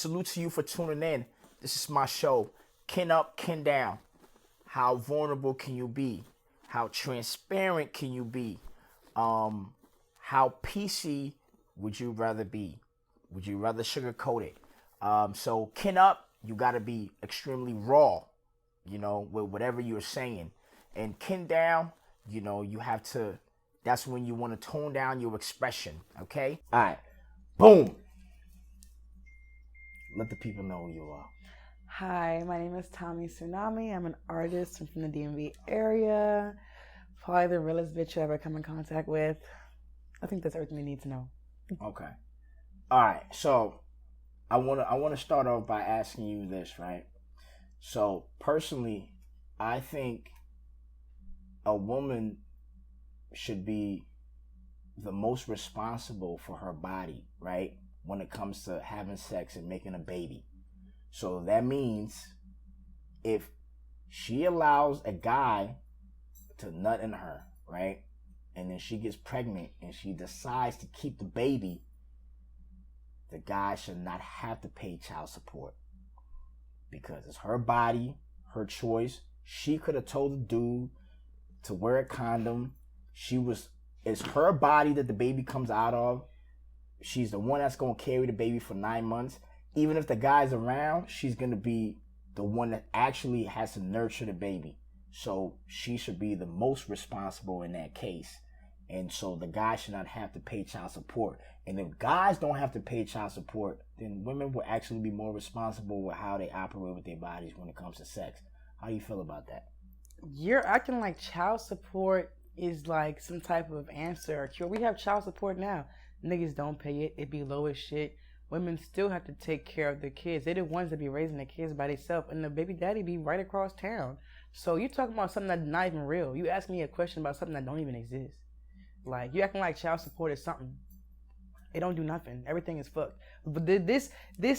salute to you for tuning in. This is my show. Kin up, kin down. How vulnerable can you be? How transparent can you be? How PC would you rather be? Would you rather sugarcoat it? So kin up, you got to be extremely raw, with whatever you're saying. And kin down, you have to, that's when you want to tone down your expression, okay? All right, boom. Let the people know who you are. Hi, my name is Tommi Tsunami. I'm an artist. I'm from the DMV area. Probably the realest bitch you ever come in contact with. I think that's everything you need to know. Okay. All right. So I want to start off by asking you this, right? So personally, I think a woman should be the most responsible for her body, right? When it comes to having sex and making a baby. So that means if she allows a guy to nut in her, right? And then she gets pregnant and she decides to keep the baby, the guy should not have to pay child support. Because it's her body, her choice. She could have told the dude to wear a condom. It's her body that the baby comes out of. She's the one that's going to carry the baby for 9 months. Even if the guy's around, she's going to be the one that actually has to nurture the baby. So she should be the most responsible in that case. And so the guy should not have to pay child support. And if guys don't have to pay child support, then women will actually be more responsible with how they operate with their bodies when it comes to sex. How do you feel about that? You're acting like child support is like some type of answer or cure. We have child support now. Niggas don't pay it. It be low as shit. Women still have to take care of their kids. They're the ones that be raising their kids by themselves, and the baby daddy be right across town. So you talking about something that's not even real. You ask me a question about something that don't even exist. Like, you acting like child support is something. It don't do nothing. Everything is fucked. But this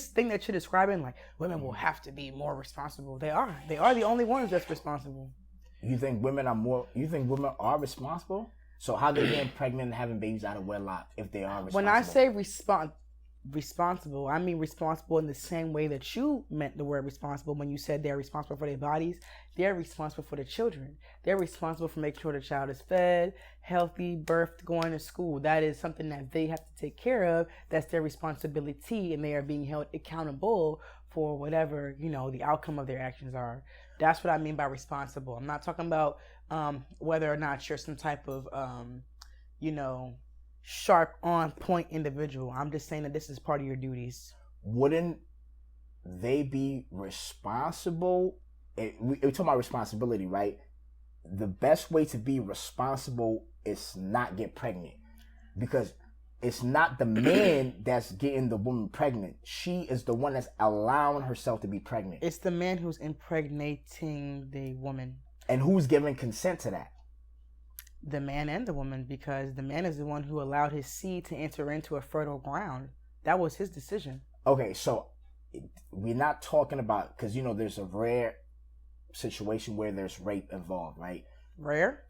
thing that you're describing, like, women will have to be more responsible. They are. They are the only ones that's responsible. You think women are responsible? So how they getting pregnant and having babies out of wedlock if they are responsible? When I say responsible, I mean responsible in the same way that you meant the word responsible when you said they're responsible for their bodies. They're responsible for the children. They're responsible for making sure the child is fed, healthy, birthed, going to school. That is something that they have to take care of. That's their responsibility, and they are being held accountable for whatever, the outcome of their actions are. That's what I mean by responsible. I'm not talking about whether or not you're some type of, sharp, on point individual. I'm just saying that this is part of your duties. Wouldn't they be responsible? We're talking about responsibility, right? The best way to be responsible is not get pregnant, because it's not the man that's getting the woman pregnant. She is the one that's allowing herself to be pregnant. It's the man who's impregnating the woman. And who's giving consent to that? The man and the woman, because the man is the one who allowed his seed to enter into a fertile ground. That was his decision. Okay, so we're not talking about, because there's a rare situation where there's rape involved, right? Rare?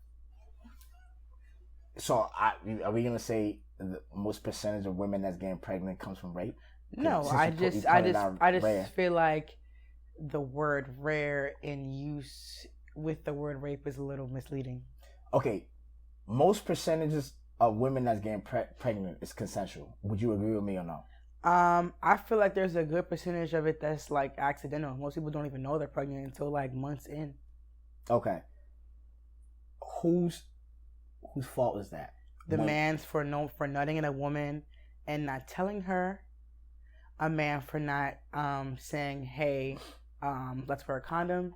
So are we gonna say the most percentage of women that's getting pregnant comes from rape? No, I just feel like the word rare in use with the word rape is a little misleading. Okay, most percentages of women that's getting pregnant is consensual. Would you agree with me or no? I feel like there's a good percentage of it that's like accidental. Most people don't even know they're pregnant until like months in. Okay. Whose fault is that? The man's for nutting in a woman and not telling her. A man for not saying, hey, let's wear a condom.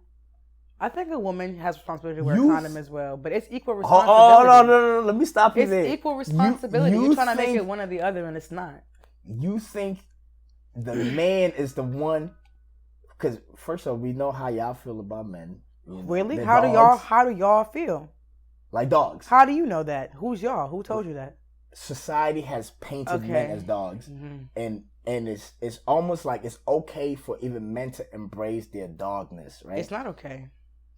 I think a woman has responsibility to wear a condom as well, but it's equal responsibility. Oh, no. Let me stop you there. It's equal responsibility. You're trying to make it one or the other, and it's not. You think the man is the one? Because first of all, we know how y'all feel about men. Really? How do y'all feel? Like dogs. How do you know that? Who's y'all? Who told you that? Society has painted men as dogs, and it's almost like it's okay for even men to embrace their dogness, right? It's not okay.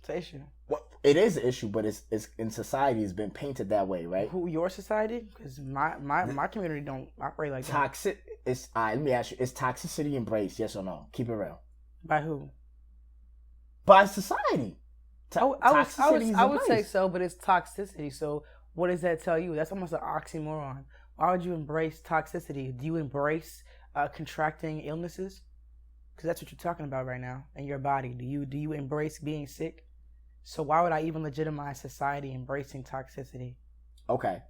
It's an issue. Well, it is an issue, but it's in society. It's been painted that way, right? Who, your society? Because my community don't operate like that. let me ask you: is toxicity embraced? Yes or no? Keep it real. By who? By society. I would say so, but it's toxicity. So what does that tell you? That's almost an oxymoron. Why would you embrace toxicity? Do you embrace contracting illnesses? Because that's what you're talking about right now in your body. Do you embrace being sick? So why would I even legitimize society embracing toxicity? Okay,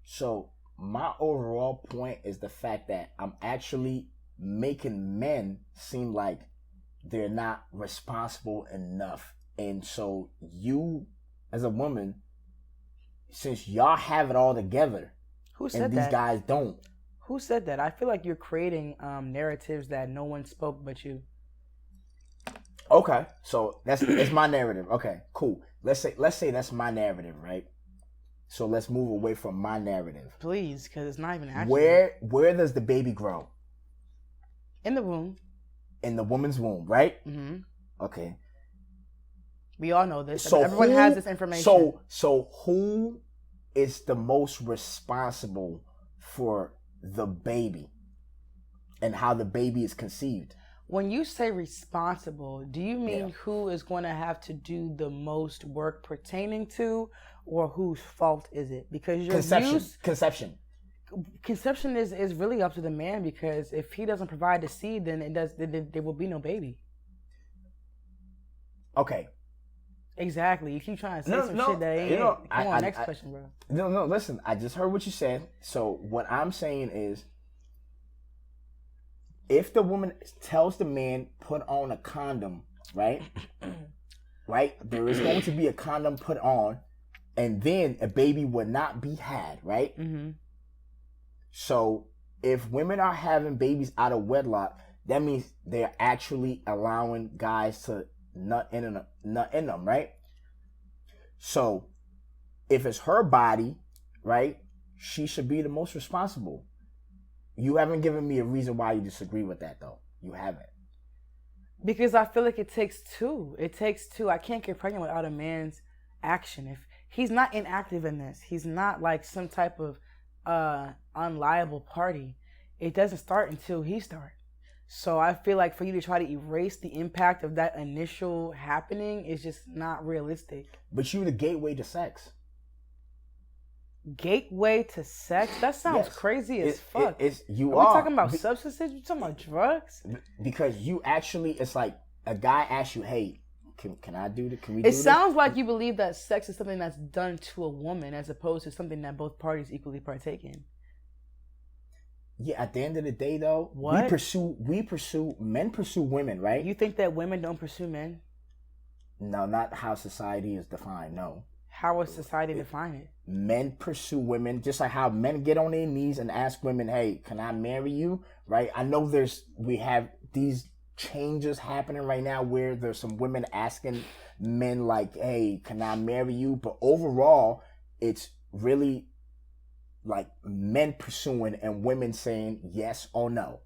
so my overall point is the fact that I'm actually making men seem like they're not responsible enough. And so you, as a woman, since y'all have it all together, Who said and these that? guys don't. Who said that? I feel like you're creating narratives that no one spoke but you. Okay, so it's my narrative. Okay, cool. Let's say that's my narrative, right? So let's move away from my narrative. Please, because it's not even accurate. Where does the baby grow? In the womb. In the woman's womb, right? Mm-hmm. Okay. We all know this. So everyone has this information. So who is the most responsible for the baby and how the baby is conceived? When you say responsible, do you mean who is going to have to do the most work pertaining to, or whose fault is it? Because your conception is really up to the man, because if he doesn't provide the seed, then there will be no baby. Okay. Exactly. You keep trying to say shit that ain't. Come on, next question, bro. No. Listen, I just heard what you said. So what I'm saying is, if the woman tells the man put on a condom, right? Right? There is going to be a condom put on, and then a baby would not be had, right? Mm-hmm. So if women are having babies out of wedlock, that means they're actually allowing guys to nut in them, right? So if it's her body, right, she should be the most responsible. You haven't given me a reason why you disagree with that, though. You haven't. Because I feel like it takes two. It takes two. I can't get pregnant without a man's action. If he's not inactive in this, he's not like some type of unliable party. It doesn't start until he starts. So I feel like for you to try to erase the impact of that initial happening is just not realistic. But you're the gateway to sex. Gateway to sex? That sounds crazy as fuck. Are we talking about substances? You talking about drugs? Because you actually, it's like a guy asks you, "Hey, can I do this? Can we do this?" It sounds like you believe that sex is something that's done to a woman as opposed to something that both parties equally partake in. Yeah, at the end of the day, though, men pursue women, right? You think that women don't pursue men? No, not how society is defined. No. How is society define it? Men pursue women just like how men get on their knees and ask women, "Hey, can I marry you?" Right? I know we have these changes happening right now where there's some women asking men like, "Hey, can I marry you?" But overall, it's really like men pursuing and women saying yes or no.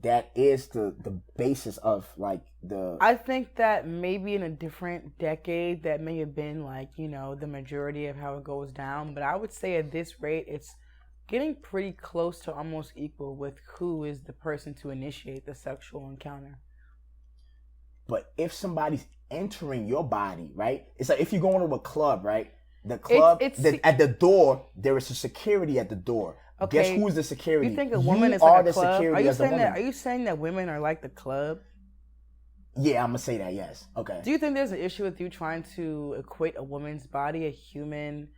That is the basis of like the... I think that maybe in a different decade that may have been like, the majority of how it goes down. But I would say at this rate, it's getting pretty close to almost equal with who is the person to initiate the sexual encounter. But if somebody's entering your body, right? It's like if you go into a club, right? The club, at the door, there is a security at the door. Okay. Guess who's the security? You think a woman is like a club? Are you saying that women are like the club? Yeah, I'm gonna say that. Yes. Okay. Do you think there's an issue with you trying to equate a woman's body, a human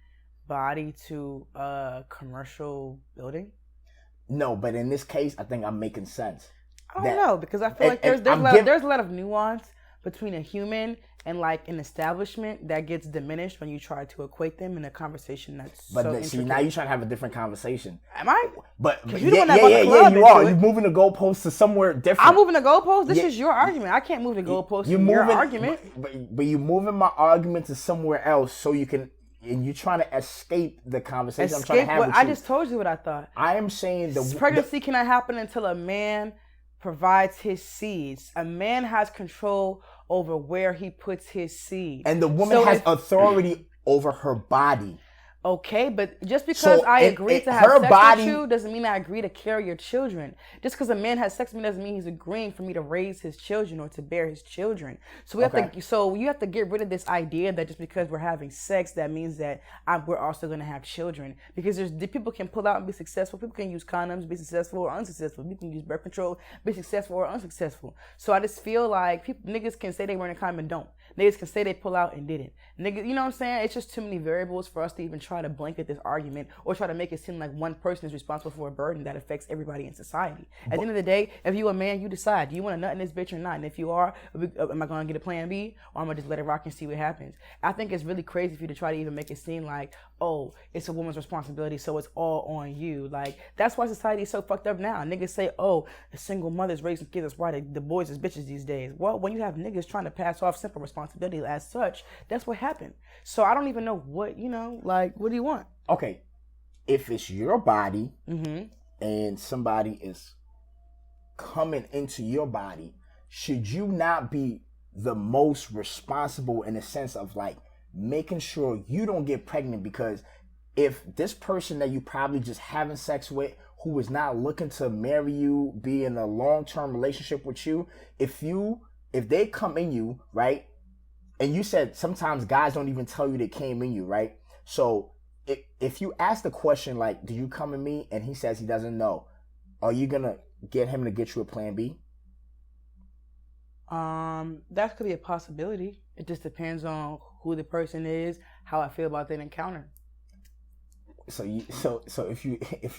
body, to a commercial building? No, but in this case, I think I'm making sense. I don't know, because I feel like there's a lot of nuance between a human and like an establishment that gets diminished when you try to equate them in a conversation that's so intricate. See, now you're trying to have a different conversation. Am I? But you are. You're moving the goalposts to somewhere different. I'm moving the goalposts? This is your argument. I can't move the goalposts to your argument. But you're moving my argument to somewhere else so you can... And you're trying to escape the conversation I'm trying to have with you. I just told you what I thought. I am saying pregnancy cannot happen until a man provides his seeds. A man has control over where he puts his seed. And the woman has authority over her body. Okay, but just because I agree to have sex with you doesn't mean I agree to carry your children. Just because a man has sex with me doesn't mean he's agreeing for me to raise his children or to bear his children. So you have to get rid of this idea that just because we're having sex, that means that we're also going to have children. Because people can pull out and be successful. People can use condoms, be successful or unsuccessful. People can use birth control, be successful or unsuccessful. So I just feel like niggas can say they were in a condom and don't. Niggas can say they pull out and didn't. Niggas, you know what I'm saying? It's just too many variables for us to even try to blanket this argument or try to make it seem like one person is responsible for a burden that affects everybody in society. At the end of the day, if you a man, you decide. Do you want to nut in this bitch or not? And if you are, am I going to get a plan B or I'm going to just let it rock and see what happens? I think it's really crazy for you to try to even make it seem like, oh, it's a woman's responsibility, so it's all on you. Like, that's why society is so fucked up now. Niggas say, oh, a single mother's raising kids, that's why the boys is bitches these days. Well, when you have niggas trying to pass off simple responsibility as such, that's what happened. So I don't even know what, what do you want? Okay, if it's your body and somebody is coming into your body, should you not be the most responsible in the sense of like making sure you don't get pregnant? Because if this person that you probably just having sex with, who is not looking to marry you, be in a long-term relationship with you, if they come in you, right? And you said sometimes guys don't even tell you they came in you, right? So if you ask the question like, do you come in me? And he says he doesn't know, are you going to get him to get you a plan B? That could be a possibility. It just depends on who the person is, how I feel about that encounter. So if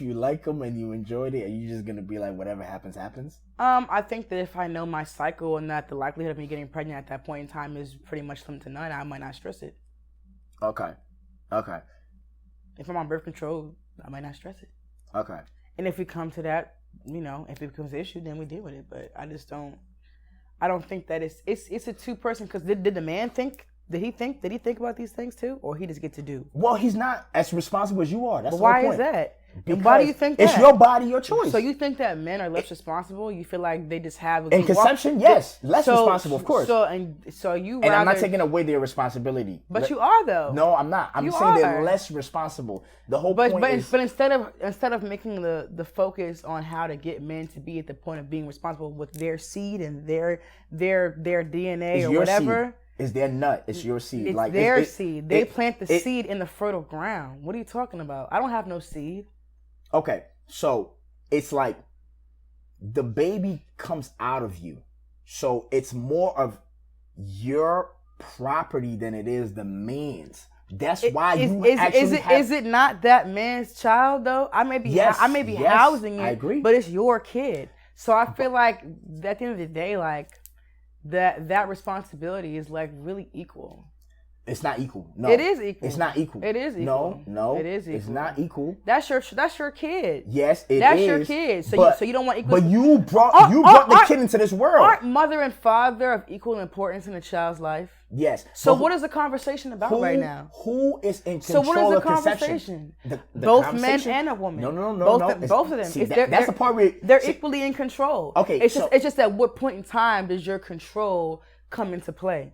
you like them and you enjoyed it, are you just gonna be like whatever happens happens? I think that if I know my cycle and that the likelihood of me getting pregnant at that point in time is pretty much slim to none, I might not stress it. Okay. If I'm on birth control, I might not stress it. Okay. And if we come to that, if it becomes an issue, then we deal with it. But I don't think that it's a two-person. Because did the man think? Did he think about these things too, or he just get to do? Well, he's not as responsible as you are. That's but why the whole is point. that? Because why do you think that? It's your body, your choice. So you think that men are less responsible? You feel like they just have in conception? Yes, less responsible, of course. And I'm not taking away their responsibility. But you are though. No, I'm not. I'm saying they're less responsible. The whole point is. But instead of making the focus on how to get men to be at the point of being responsible with their seed and their DNA or whatever. Seed. It's their nut. It's your seed. It's their seed. They plant the seed in the fertile ground. What are you talking about? I don't have no seed. Okay, so it's like the baby comes out of you. So it's more of your property than it is the man's. That's why is it not that man's child though? I may be housing it, I agree. But it's your kid. So I feel like at the end of the day, like that responsibility is like really equal. It's not equal. No, it is equal. It's not equal. It is equal. No, it is equal. It's not equal. That's your kid. Yes, that's your kid. So you don't want equal. But you brought the kid into this world. Aren't mother and father of equal importance in a child's life? Yes. So what is the conversation about right now? Who is in control of conception? So what is the conversation? Both men and a woman. No. Both of them. See, that's the part where they're equally in control. Okay. It's just at what point in time does your control come into play?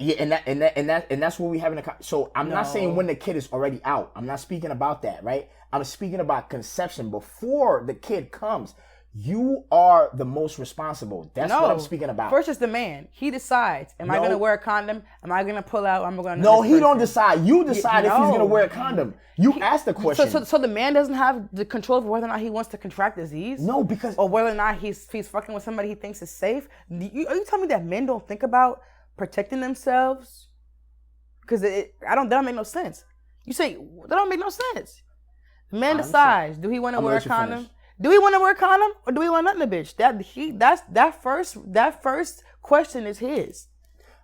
Yeah, and that's what we have in the. So I'm not saying when the kid is already out. I'm not speaking about that, right? I'm speaking about conception before the kid comes. You are the most responsible. That's what I'm speaking about. First, it's the man. He decides. Am I going to wear a condom? Am I going to pull out? Am I going to? No, he don't decide. You decide if he's going to wear a condom. You ask the question. So the man doesn't have the control of whether or not he wants to contract disease. No, because or whether or not he's fucking with somebody he thinks is safe. Are you telling me that men don't think about protecting themselves? Because that don't make no sense. You say that don't make no sense. The man decides. Do he want to wear a condom? Finish. Do we want to wear a condom or do we want nothing, bitch? That first question is his.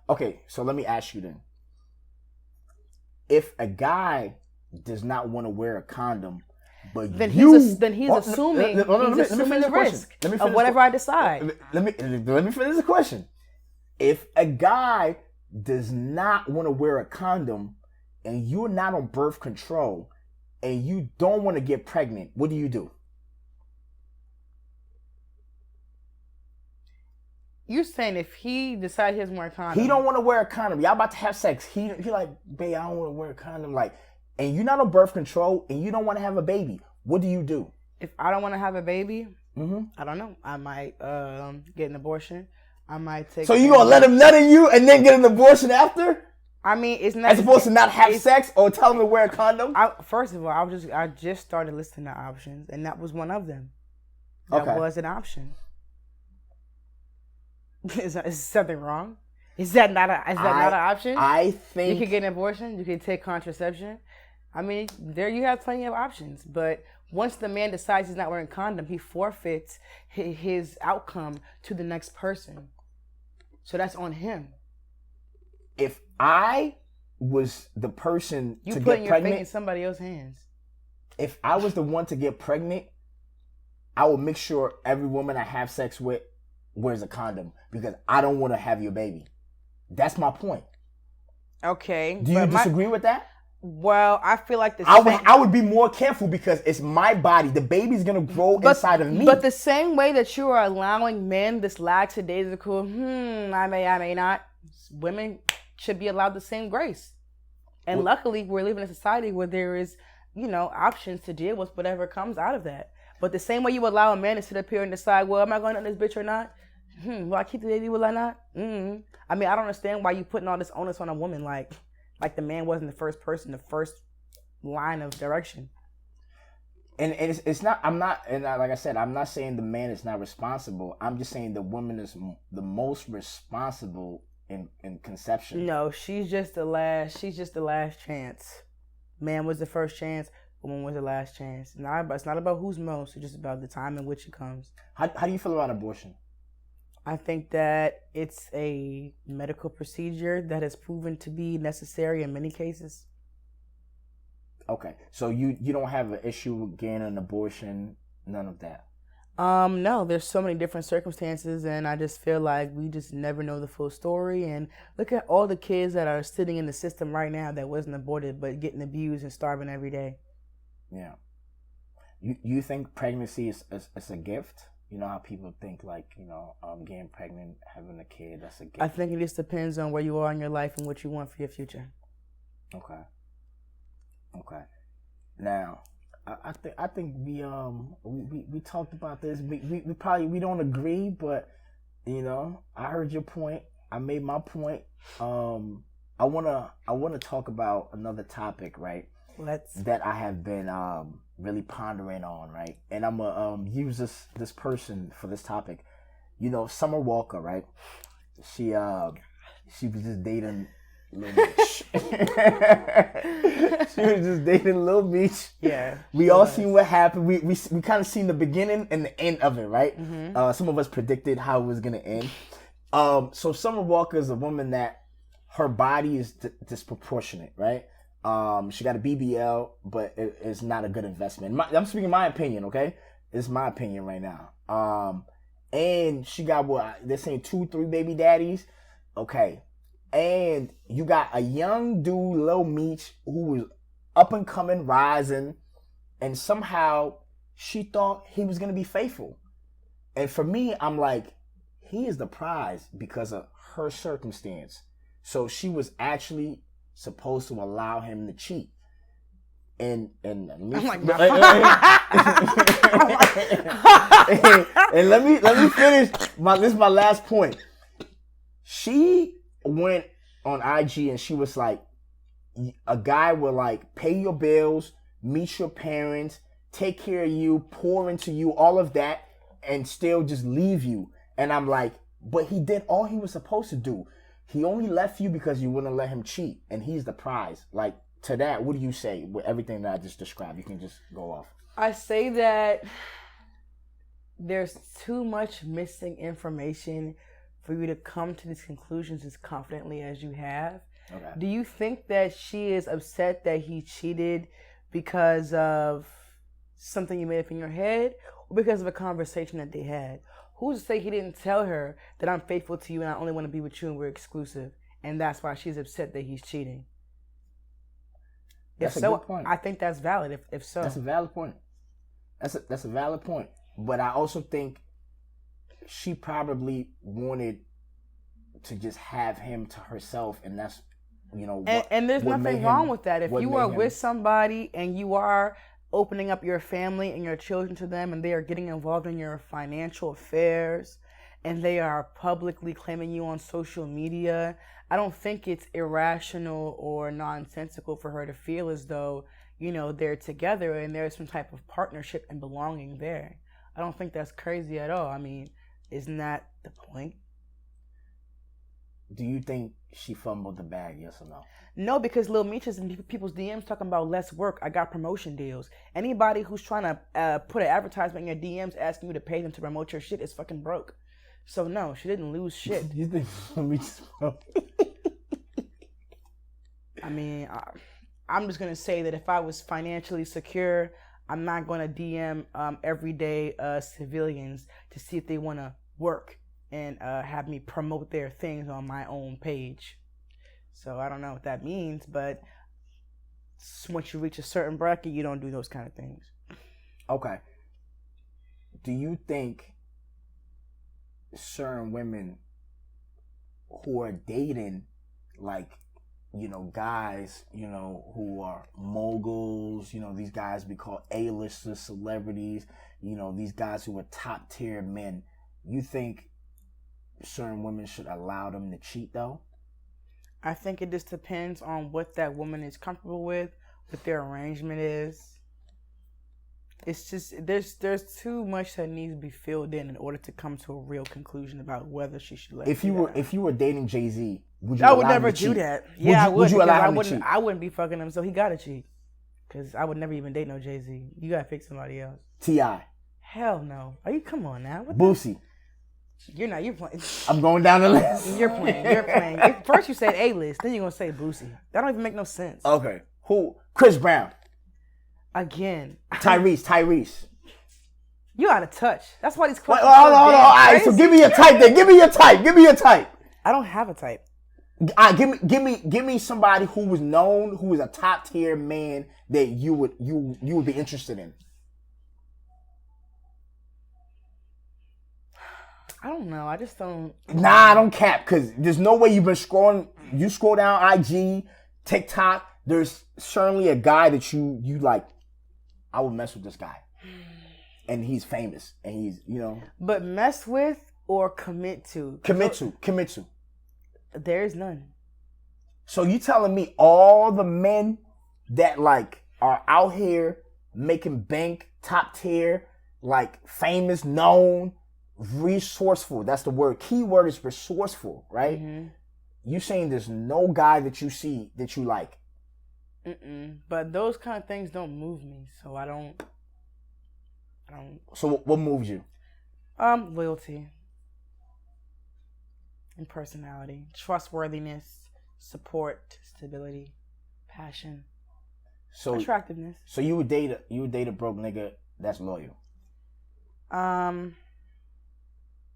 Okay, so let me ask you then. If a guy does not want to wear a condom, but then he's assuming the risk of whatever I decide. Let me finish the question. If a guy does not want to wear a condom and you're not on birth control and you don't want to get pregnant, what do you do? You're saying if he decides he doesn't wear a condom. He don't want to wear a condom. Y'all about to have sex. He like, babe, I don't want to wear a condom. Like, and you're not on birth control and you don't want to have a baby, what do you do? If I don't want to have a baby, I don't know. I might get an abortion. I might take. So you gonna let him nut in you and then get an abortion after? I mean, it's not as opposed to not have sex or tell him to wear a condom. First of all, I just started listening to options, and that was one of them. That was an option. Is something wrong? Is that not an option? I think you could get an abortion. You could take contraception. I mean, there you have plenty of options. But once the man decides he's not wearing a condom, he forfeits his outcome to the next person. So that's on him. If I was the person you to putting get your pregnant, fate in somebody else's hands. If I was the one to get pregnant, I would make sure every woman I have sex with wears a condom because I don't want to have your baby. That's my point. Okay. Do you disagree with that? Well, I feel like I would be more careful because it's my body. The baby's gonna grow inside of me. But the same way that you are allowing men this lackadaisical, I may not. Women should be allowed the same grace. And luckily, we're living in a society where there is, options to deal with whatever comes out of that. But the same way you allow a man to sit up here and decide, well, am I going on this bitch or not? Will I keep the baby? Will I not? I mean, I don't understand why you putting all this onus on a woman like the man wasn't the first person, the first line of direction. And it's not, like I said, I'm not saying the man is not responsible. I'm just saying the woman is the most responsible in conception. No, she's just the last chance. Man was the first chance, woman was the last chance. It's not about who's most, it's just about the time in which it comes. How do you feel about abortion? I think that it's a medical procedure that has proven to be necessary in many cases. Okay, so you don't have an issue with getting an abortion, none of that? No, there's so many different circumstances, and I just feel like we just never know the full story. And look at all the kids that are sitting in the system right now that wasn't aborted but getting abused and starving every day. Yeah. You think pregnancy is a gift? You know how people think getting pregnant, having a kid, that's a gift. I think it just depends on where you are in your life and what you want for your future. Okay. Now, I think we talked about this. We probably don't agree, but I heard your point. I made my point. I wanna talk about another topic, right? That I have been really pondering on, right? And I'm gonna use this person for this topic. Summer Walker, right? She was just dating Lil Beach. She was just dating Lil Beach. Yeah. We all seen what happened. We kind of seen the beginning and the end of it, right? Mm-hmm. Some of us predicted how it was gonna end. So Summer Walker is a woman that her body is disproportionate, right? She got a BBL, but it's not a good investment. I'm speaking my opinion, okay? It's my opinion right now. And she got they're saying 2-3 baby daddies, okay? And you got a young dude, Lil Meech, who was up and coming, rising, and somehow she thought he was gonna be faithful. And for me, I'm like, he is the prize because of her circumstance. So she was actually supposed to allow him to cheat. And let me finish. This is my last point. She went on IG and she was like, a guy will pay your bills, meet your parents, take care of you, pour into you, all of that, and still just leave you. And I'm like, but he did all he was supposed to do. He only left you because you wouldn't let him cheat, and he's the prize. To that, what do you say with everything that I just described? You can just go off. I say that there's too much missing information for you to come to these conclusions as confidently as you have. Okay. Do you think that she is upset that he cheated because of something you made up in your head, or because of a conversation that they had? Who's to say he didn't tell her that I'm faithful to you and I only want to be with you and we're exclusive, and that's why she's upset that he's cheating? That's a good point. I think that's valid. If so, that's a valid point. That's a valid point. But I also think she probably wanted to just have him to herself, and that's And there's nothing wrong with that. If you are with somebody and you are opening up your family and your children to them, and they are getting involved in your financial affairs, and they are publicly claiming you on social media, I don't think it's irrational or nonsensical for her to feel as though, they're together and there's some type of partnership and belonging there. I don't think that's crazy at all. I mean, isn't that the point? Do you think she fumbled the bag, yes or no? No, because Lil Meech is in people's DMs talking about less work. I got promotion deals. Anybody who's trying to put an advertisement in your DMs asking you to pay them to promote your shit is fucking broke. So no, she didn't lose shit. You think Lil Meech is broke? I mean, I'm just gonna say that if I was financially secure, I'm not gonna DM everyday civilians to see if they want to work and have me promote their things on my own page. So I don't know what that means, but once you reach a certain bracket, you don't do those kind of things. Okay. Do you think certain women who are dating, like, guys, who are moguls, these guys we call A-listers, celebrities, these guys who are top tier men, you think certain women should allow them to cheat though? I think it just depends on what that woman is comfortable with, what their arrangement is. It's just there's too much that needs to be filled in order to come to a real conclusion about whether she should let. If you were dating Jay-Z, would you? I would never do that. Yeah, I would. Would you allow him to cheat? I wouldn't be fucking him, so he gotta cheat. Cause I would never even date no Jay-Z. You gotta pick somebody else. T.I. Hell no. Are you? Come on now. Boosie. You're playing. I'm going down the list. You're playing. First you said A-list, then you're gonna say Boosie. That don't even make no sense. Okay. Who? Chris Brown. Again. Tyrese. You out of touch. That's why these questions. Hold on. All right, so give me your type then. Give me your type. I don't have a type. Give me somebody who was known, who was a top tier man that you would be interested in. I don't know. I just don't. Nah, I don't cap, because there's no way you've been scrolling. You scroll down IG, TikTok. There's certainly a guy that you like. I would mess with this guy, and he's famous, and he's But mess with or commit to? Commit to. There is none. So you telling me all the men that like are out here making bank, top tier, like famous, known, resourceful. That's the word. Keyword is resourceful, right? Mm-hmm. You saying there's no guy that you see that you like? But those kind of things don't move me, so I don't. So what moves you? Loyalty and personality, trustworthiness, support, stability, passion, attractiveness. So you would date a broke nigga that's loyal?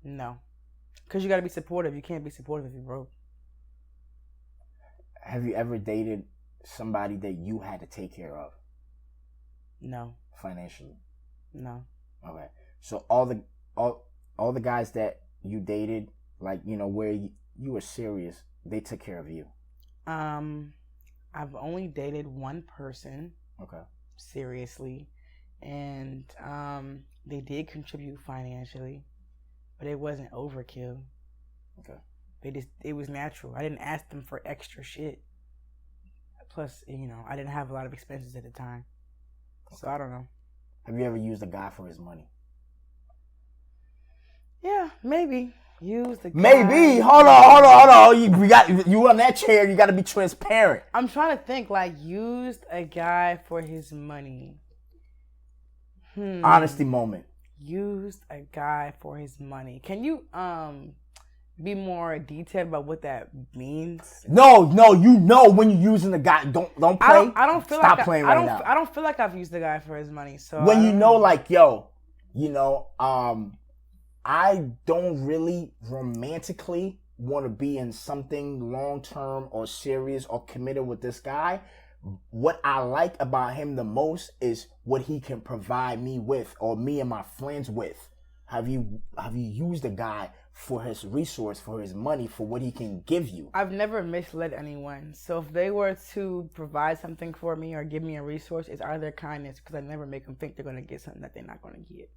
No, because you got to be supportive. You can't be supportive if you're broke. Have you ever dated somebody that you had to take care of? No. Financially? No. Okay. So all the guys that you dated, like, where you were serious, they took care of you? I've only dated one person. Okay. Seriously. And they did contribute financially, but it wasn't overkill. Okay. It was natural. I didn't ask them for extra shit. Plus, I didn't have a lot of expenses at the time. Okay. So I don't know. Have you ever used a guy for his money? Yeah, maybe. Use the guy. Maybe. Hold on. You on that chair, you got to be transparent. I'm trying to think, like, used a guy for his money. Honesty moment. Used a guy for his money. Can you be more detailed about what that means? No, when you're using the guy, don't play. I don't feel Stop playing right now. I don't feel like I've used the guy for his money. So when I don't really romantically want to be in something long term or serious or committed with this guy. What I like about him the most is what he can provide me with, or me and my friends with. Have you used a guy for his resource, for his money, for what he can give you. I've never misled anyone. So if they were to provide something for me or give me a resource, it's out of their kindness because I never make them think they're going to get something that they're not going to get.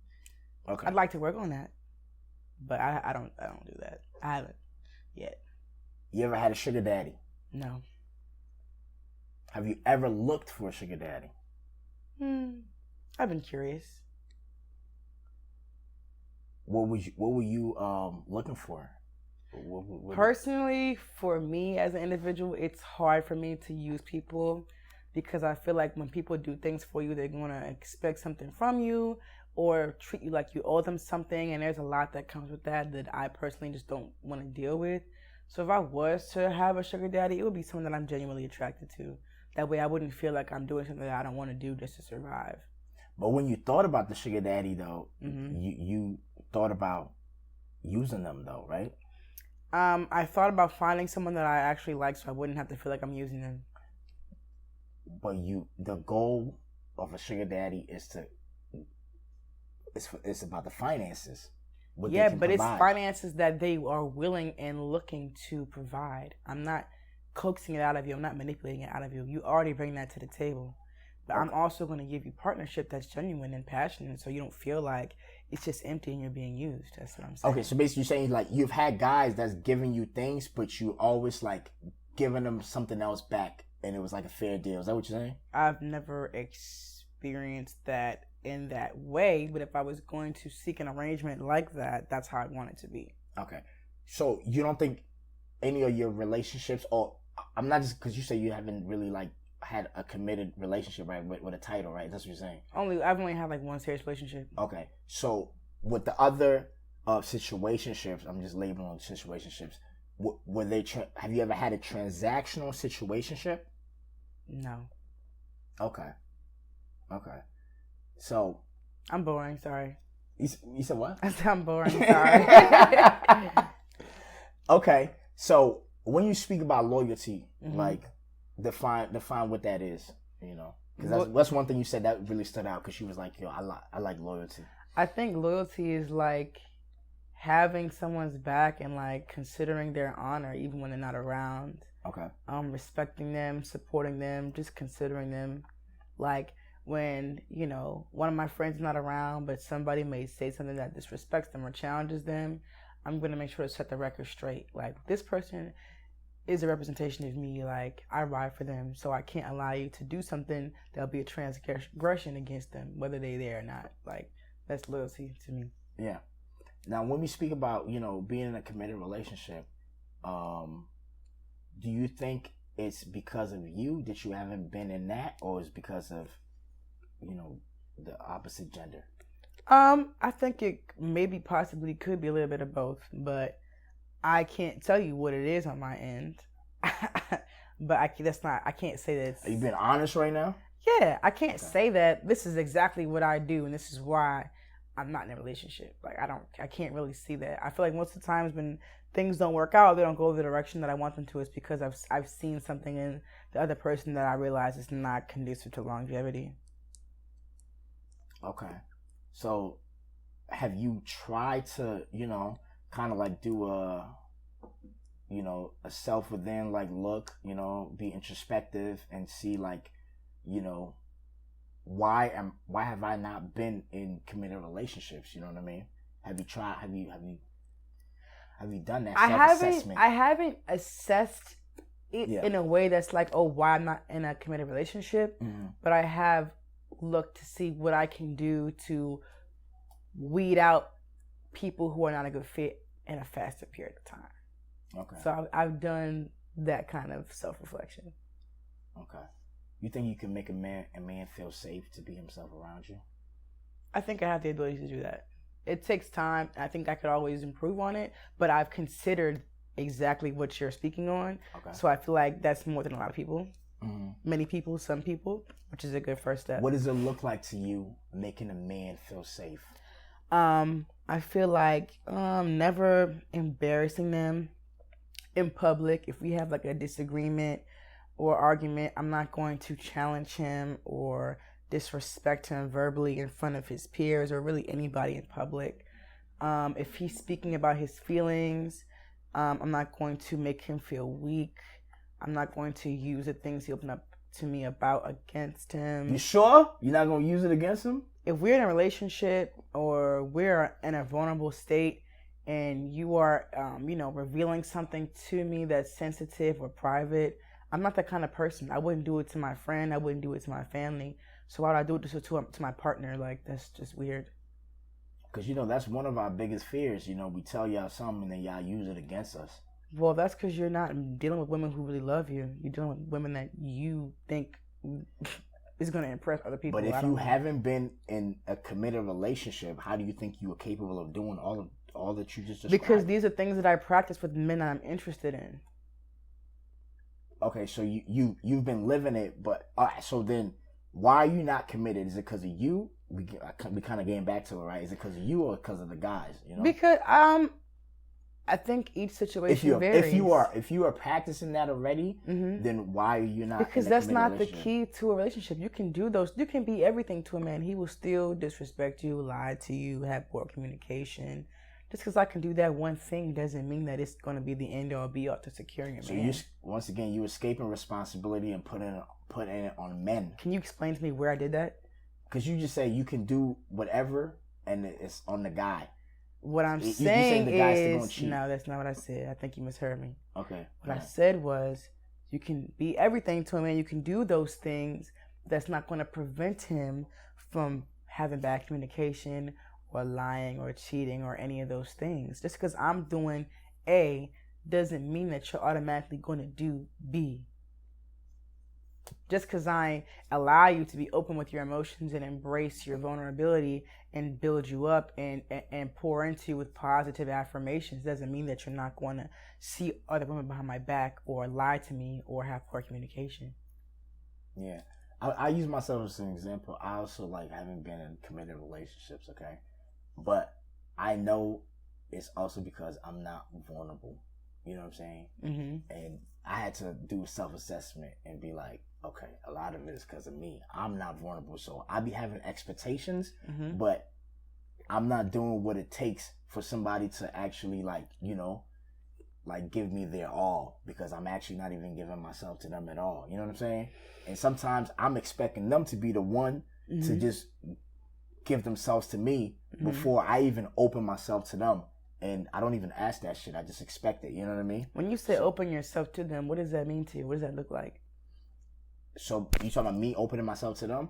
Okay. I'd like to work on that, but I don't do that. I haven't yet. You ever had a sugar daddy? No. Have you ever looked for a sugar daddy? I've been curious. What were you looking for? Personally, for me as an individual, it's hard for me to use people because I feel like when people do things for you, they're going to expect something from you or treat you like you owe them something. And there's a lot that comes with that I personally just don't want to deal with. So if I was to have a sugar daddy, it would be someone that I'm genuinely attracted to. That way I wouldn't feel like I'm doing something that I don't want to do just to survive. But when you thought about the sugar daddy, though, you thought about using them, though, right? I thought about finding someone that I actually like so I wouldn't have to feel like I'm using them. But the goal of a sugar daddy is it's about the finances. Yeah, but it's finances that they are willing and looking to provide. I'm not coaxing it out of you. I'm not manipulating it out of you. You already bring that to the table. But I'm also going to give you partnership that's genuine and passionate so you don't feel like it's just empty and you're being used. That's what I'm saying. Okay, so basically you're saying like you've had guys that's giving you things, but you always like giving them something else back and it was like a fair deal. Is that what you're saying? I've never experienced that in that way, but if I was going to seek an arrangement like that, that's how I want it to be. Okay. So you don't think any of your relationships, or I'm not just because you say you haven't really like had a committed relationship, right, with a title, right? That's what you're saying. I've only had like one serious relationship. Okay, so with the other situationships, I'm just labeling situationships. Were they? Have you ever had a transactional situationship? No. Okay. So I'm boring. Sorry. You said what? I said I'm boring. Sorry. Okay, so when you speak about loyalty, like. Define what that is, you know, because that's one thing you said that really stood out because she was like, yo, I like loyalty. I think loyalty is like having someone's back and like considering their honor even when they're not around. Okay. Respecting them, supporting them, just considering them. Like when, you know, one of my friends is not around but somebody may say something that disrespects them or challenges them, I'm going to make sure to set the record straight. Like, this person is a representation of me. Like, I ride for them, so I can't allow you to do something that'll be a transgression against them, whether they're there or not. Like, that's loyalty to me. Yeah. Now, when we speak about, you know, being in a committed relationship, do you think it's because of you that you haven't been in that, or is because of, you know, the opposite gender? I think it maybe possibly could be a little bit of both, but I can't tell you what it is on my end. But I can't say that. Are you being honest right now? Yeah, I can't say that this is exactly what I do and this is why I'm not in a relationship. Like, I can't really see that. I feel like most of the times when things don't work out, they don't go the direction that I want them to, it's because I've seen something in the other person that I realize is not conducive to longevity. Okay. So, have you tried to, you know, kind of like do a self within, like, look, you know, be introspective and see, like, you know, why have I not been in committed relationships? You know what I mean? Have you tried? Have you done that self-assessment? I haven't assessed it in a way that's like, oh, why I'm not in a committed relationship. Mm-hmm. But I have looked to see what I can do to weed out people who are not a good fit in a faster period of time. Okay. So I've done that kind of self-reflection. Okay. You think you can make a man feel safe to be himself around you? I think I have the ability to do that. It takes time. I think I could always improve on it, but I've considered exactly what you're speaking on. Okay. So I feel like that's more than a lot of people. Mm-hmm. Many people, some people, which is a good first step. What does it look like to you making a man feel safe? I feel like never embarrassing them in public. If we have like a disagreement or argument, I'm not going to challenge him or disrespect him verbally in front of his peers or really anybody in public. If he's speaking about his feelings, I'm not going to make him feel weak. I'm not going to use the things he opened up to me about against him. You sure? You're not going to use it against him? If we're in a relationship or we're in a vulnerable state and you are, revealing something to me that's sensitive or private, I'm not that kind of person. I wouldn't do it to my friend. I wouldn't do it to my family. So why would I do it to my partner? Like, that's just weird. Because, that's one of our biggest fears. We tell y'all something and then y'all use it against us. Well, that's because you're not dealing with women who really love you. You're dealing with women that you think is going to impress other people. But if you haven't been in a committed relationship, how do you think you are capable of doing all that you just described? Because these are things that I practice with men that I'm interested in. Okay, so you've been living it, but all right. So then, why are you not committed? Is it because of you? We kind of getting back to it, right? Is it because of you or because of the guys? Because I think each situation varies. If you are practicing that already, then why are you not? Because that's not the key to a relationship. You can do those. You can be everything to a man. He will still disrespect you, lie to you, have poor communication. Just because I can do that one thing doesn't mean that it's going to be the end all be all to securing a man. So once again, you escaping responsibility and putting it on men. Can you explain to me where I did that? Because you just say you can do whatever and it's on the guy. What I'm saying is, no, that's not what I said. I think you misheard me. Okay. What I said was, you can be everything to a man. You can do those things. That's not going to prevent him from having bad communication or lying or cheating or any of those things. Just because I'm doing A doesn't mean that you're automatically going to do B. Just because I allow you to be open with your emotions and embrace your vulnerability and build you up and pour into you with positive affirmations doesn't mean that you're not going to see other women behind my back or lie to me or have poor communication. Yeah. I use myself as an example. I also haven't been in committed relationships, okay? But I know it's also because I'm not vulnerable. You know what I'm saying? Mm-hmm. And I had to do a self-assessment and be like, okay, a lot of it is because of me. I'm not vulnerable. So I be having expectations, but I'm not doing what it takes for somebody to actually give me their all, because I'm actually not even giving myself to them at all. You know what I'm saying? And sometimes I'm expecting them to be the one to just give themselves to me before I even open myself to them. And I don't even ask that shit. I just expect it. You know what I mean? When you say open yourself to them, what does that mean to you? What does that look like? So you talking about me opening myself to them?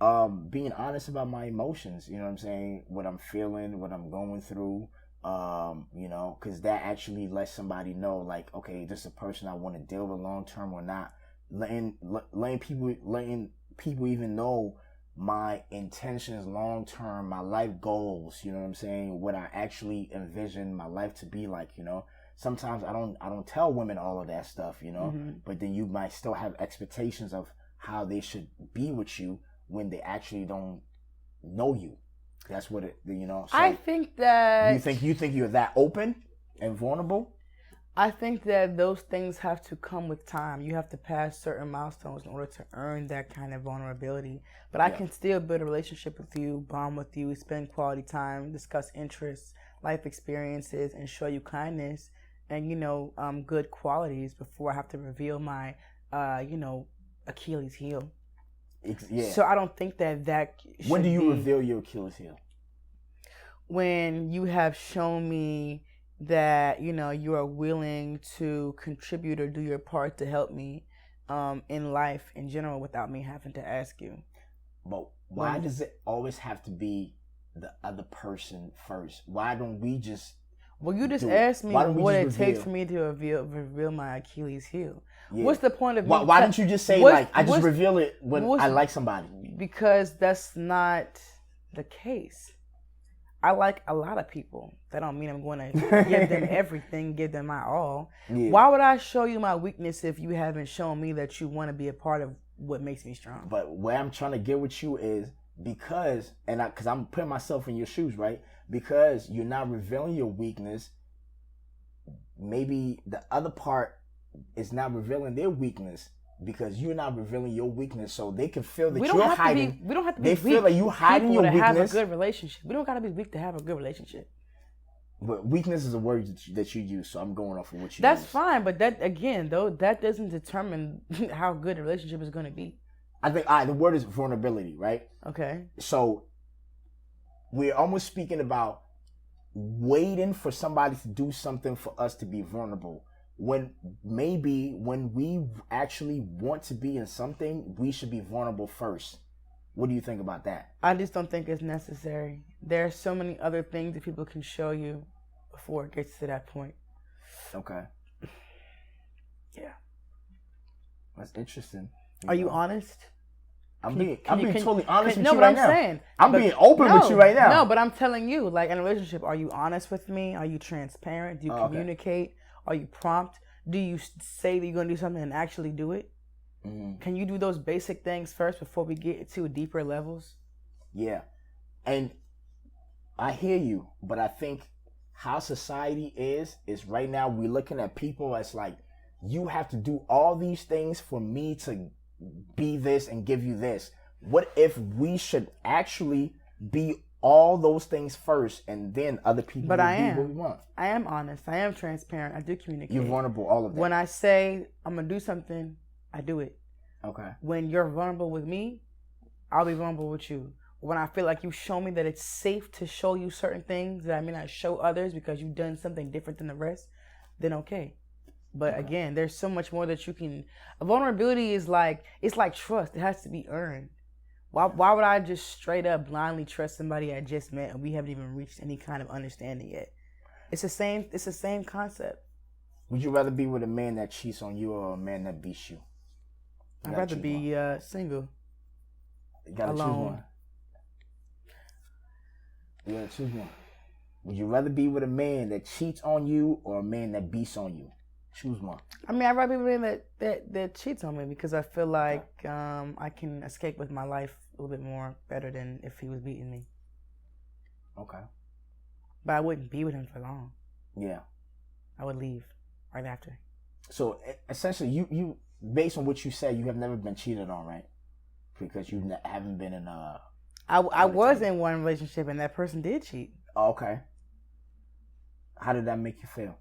Mm-hmm. Being honest about my emotions. You know what I'm saying? What I'm feeling, what I'm going through. Because that actually lets somebody know, okay, this is a person I want to deal with long term or not. Letting people even know my intentions long term, my life goals, you know what I'm saying, what I actually envision my life to be like. Sometimes I don't tell women all of that stuff, but then you might still have expectations of how they should be with you when they actually don't know you. That's what it, So I think that you think you're that open and vulnerable. I think that those things have to come with time. You have to pass certain milestones in order to earn that kind of vulnerability. But I can still build a relationship with you, bond with you, spend quality time, discuss interests, life experiences, and show you kindness and, good qualities before I have to reveal my, Achilles heel. Yeah. So I don't think that When do you reveal your Achilles heel? When you have shown me that you are willing to contribute or do your part to help me in life in general without me having to ask you. But why does it always have to be the other person first? Why don't we just? Well, you just asked me what it takes for me to reveal my Achilles heel. Yeah. What's the point of? Why didn't you just say I just reveal it when I like somebody? Because that's not the case. I like a lot of people. That don't mean I'm going to give them everything, give them my all. Yeah. Why would I show you my weakness if you haven't shown me that you want to be a part of what makes me strong? But where I'm trying to get with you is because I'm putting myself in your shoes, right? Because you're not revealing your weakness. Maybe the other part is not revealing their weakness. Because you're not revealing your weakness, so they can feel that you're hiding. We don't have to be weak. They feel like you hiding your weakness. To have a good relationship. We don't got to be weak to have a good relationship. But weakness is a word that you use, so I'm going off of what you That's use. fine, but that again, though, that doesn't determine how good a relationship is going to be. I think the word is vulnerability, right? Okay. So we're almost speaking about waiting for somebody to do something for us to be vulnerable. When maybe when we actually want to be in something, we should be vulnerable first. What do you think about that? I just don't think it's necessary. There are so many other things that people can show you before it gets to that point. Okay. Yeah. That's interesting. Are you honest? I'm being totally honest with you right now. No, but I'm saying. I'm being open with you right now. No, but I'm telling you, like in a relationship, are you honest with me? Are you transparent? Do you communicate? Okay. Are you prompt? Do you say that you're going to do something and actually do it? Mm-hmm. Can you do those basic things first before we get to deeper levels? Yeah. And I hear you, but I think how society is right now we're looking at people as like, you have to do all these things for me to be this and give you this. What if we should actually be all those things first and then other people will be what we want? I am honest. I am transparent. I do communicate. You're vulnerable, all of that. When I say I'm going to do something, I do it. Okay. When you're vulnerable with me, I'll be vulnerable with you. When I feel like you show me that it's safe to show you certain things that I may not show others because you've done something different than the rest, then okay. But again, there's so much more that you can. Vulnerability is like, it's like trust. It has to be earned. Why would I just straight up blindly trust somebody I just met and we haven't even reached any kind of understanding yet? It's the same concept. Would you rather be with a man that cheats on you or a man that beats you? I'd rather be single. You gotta choose one. You gotta choose one. Would you rather be with a man that cheats on you or a man that beats on you? Choose one. I mean, I'd rather be with a man that cheats on me because I feel like I can escape with my life a little bit more better than if he was beating me. Okay. But I wouldn't be with him for long. Yeah. I would leave right after. So essentially, you based on what you said, you have never been cheated on, right? Because you haven't been in a. I was in one relationship and that person did cheat. Oh, okay. How did that make you feel?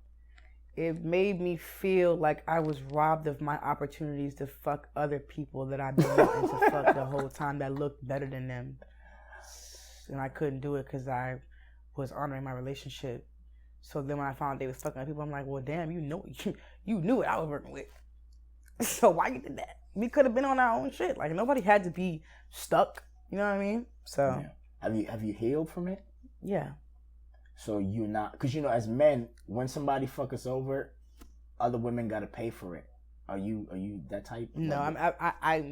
It made me feel like I was robbed of my opportunities to fuck other people that I've been wanting to fuck the whole time that looked better than them. And I couldn't do it because I was honoring my relationship. So then when I found they was fucking other people, I'm like, well, damn, you knew what I was working with. So why you did that? We could have been on our own shit. Like, nobody had to be stuck. You know what I mean? So. Yeah. Have you healed from it? Yeah. So you're not, because as men, when somebody fuck us over, other women got to pay for it. Are you that type? No,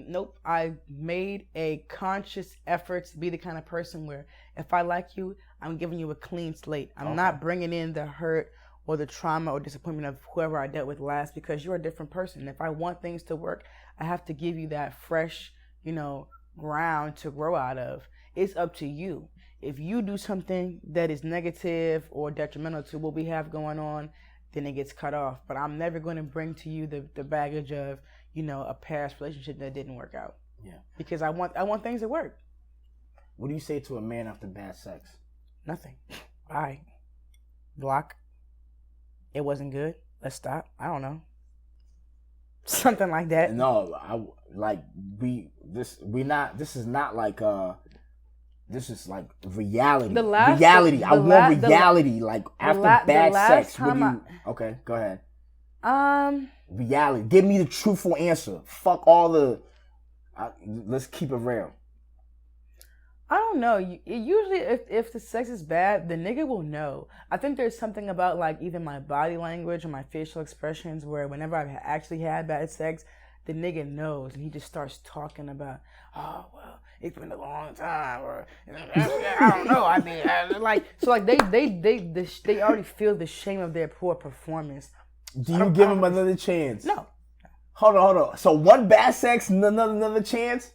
nope. I made a conscious effort to be the kind of person where if I like you, I'm giving you a clean slate. I'm not bringing in the hurt or the trauma or disappointment of whoever I dealt with last because you're a different person. If I want things to work, I have to give you that fresh, ground to grow out of. It's up to you. If you do something that is negative or detrimental to what we have going on, then it gets cut off. But I'm never going to bring to you the baggage of, a past relationship that didn't work out. Yeah. Because I want things to work. What do you say to a man after bad sex? Nothing. Bye. Block. It wasn't good. Let's stop. I don't know. Something like that. No, this is not like this is like reality. Reality. I want reality. Like after bad sex. Okay, go ahead. Reality. Give me the truthful answer. Fuck all the. Let's keep it real. I don't know. Usually, if the sex is bad, the nigga will know. I think there's something about like either my body language or my facial expressions where whenever I've actually had bad sex, the nigga knows and he just starts talking about, oh well, it's been a long time, or I don't know. I mean, they already feel the shame of their poor performance. Do you give them another chance? No. Hold on. So one bad sex, another chance.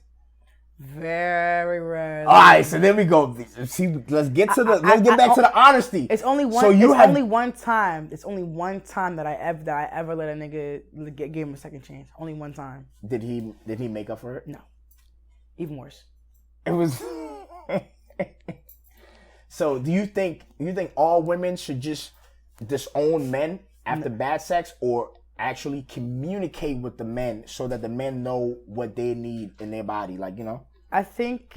Very rare. All right, so there we go. See, let's get back to the honesty. It's only one. So only one time. It's only one time that I ever let a nigga give him a second chance. Only one time. Did he make up for it? No. Even worse. It was. So do you think all women should just disown men after bad sex, or actually communicate with the men so that the men know what they need in their body? Like, you know? I think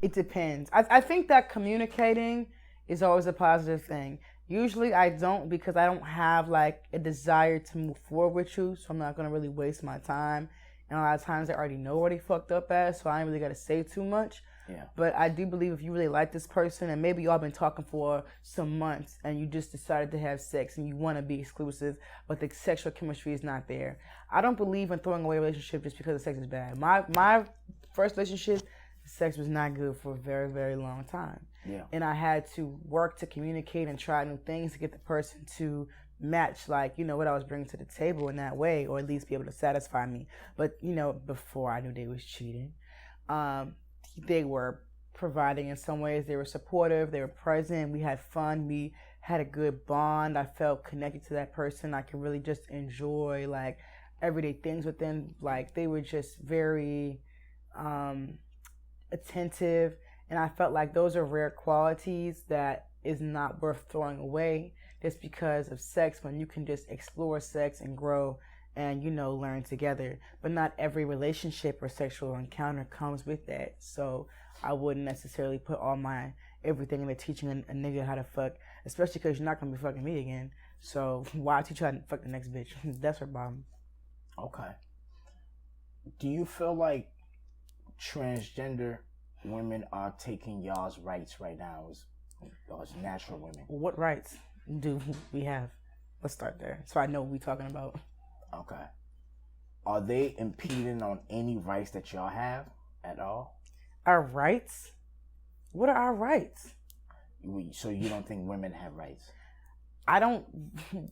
it depends. I think that communicating is always a positive thing. Usually I don't, because I don't have like a desire to move forward with you, so I'm not gonna really waste my time. And a lot of times I already know what he fucked up as, so I ain't really gotta say too much. Yeah. But I do believe if you really like this person and maybe y'all been talking for some months and you just decided to have sex and you want to be exclusive, but the sexual chemistry is not there. I don't believe in throwing away a relationship just because the sex is bad. My first relationship, the sex was not good for a very, very long time. Yeah. And I had to work to communicate and try new things to get the person to match, like, you know, what I was bringing to the table in that way, or at least be able to satisfy me. But, you know, before I knew they was cheating, they were providing in some ways. They were supportive, they were present, we had fun, we had a good bond. I felt connected to that person. I could really just enjoy like everyday things with them. Like they were just very attentive, and I felt like those are rare qualities that is not worth throwing away just because of sex, when you can just explore sex and grow and, you know, learn together. But not every relationship or sexual encounter comes with that. So I wouldn't necessarily put all my everything into teaching a nigga how to fuck, especially because you're not going to be fucking me again. So why teach you how to fuck the next bitch? That's her problem. Okay. Do you feel like transgender women are taking y'all's rights right now as natural women? What rights do we have? Let's start there so I know what we're talking about. Okay. Are they impeding on any rights that y'all have at all? Our rights? What are our rights? So you don't think women have rights? I don't.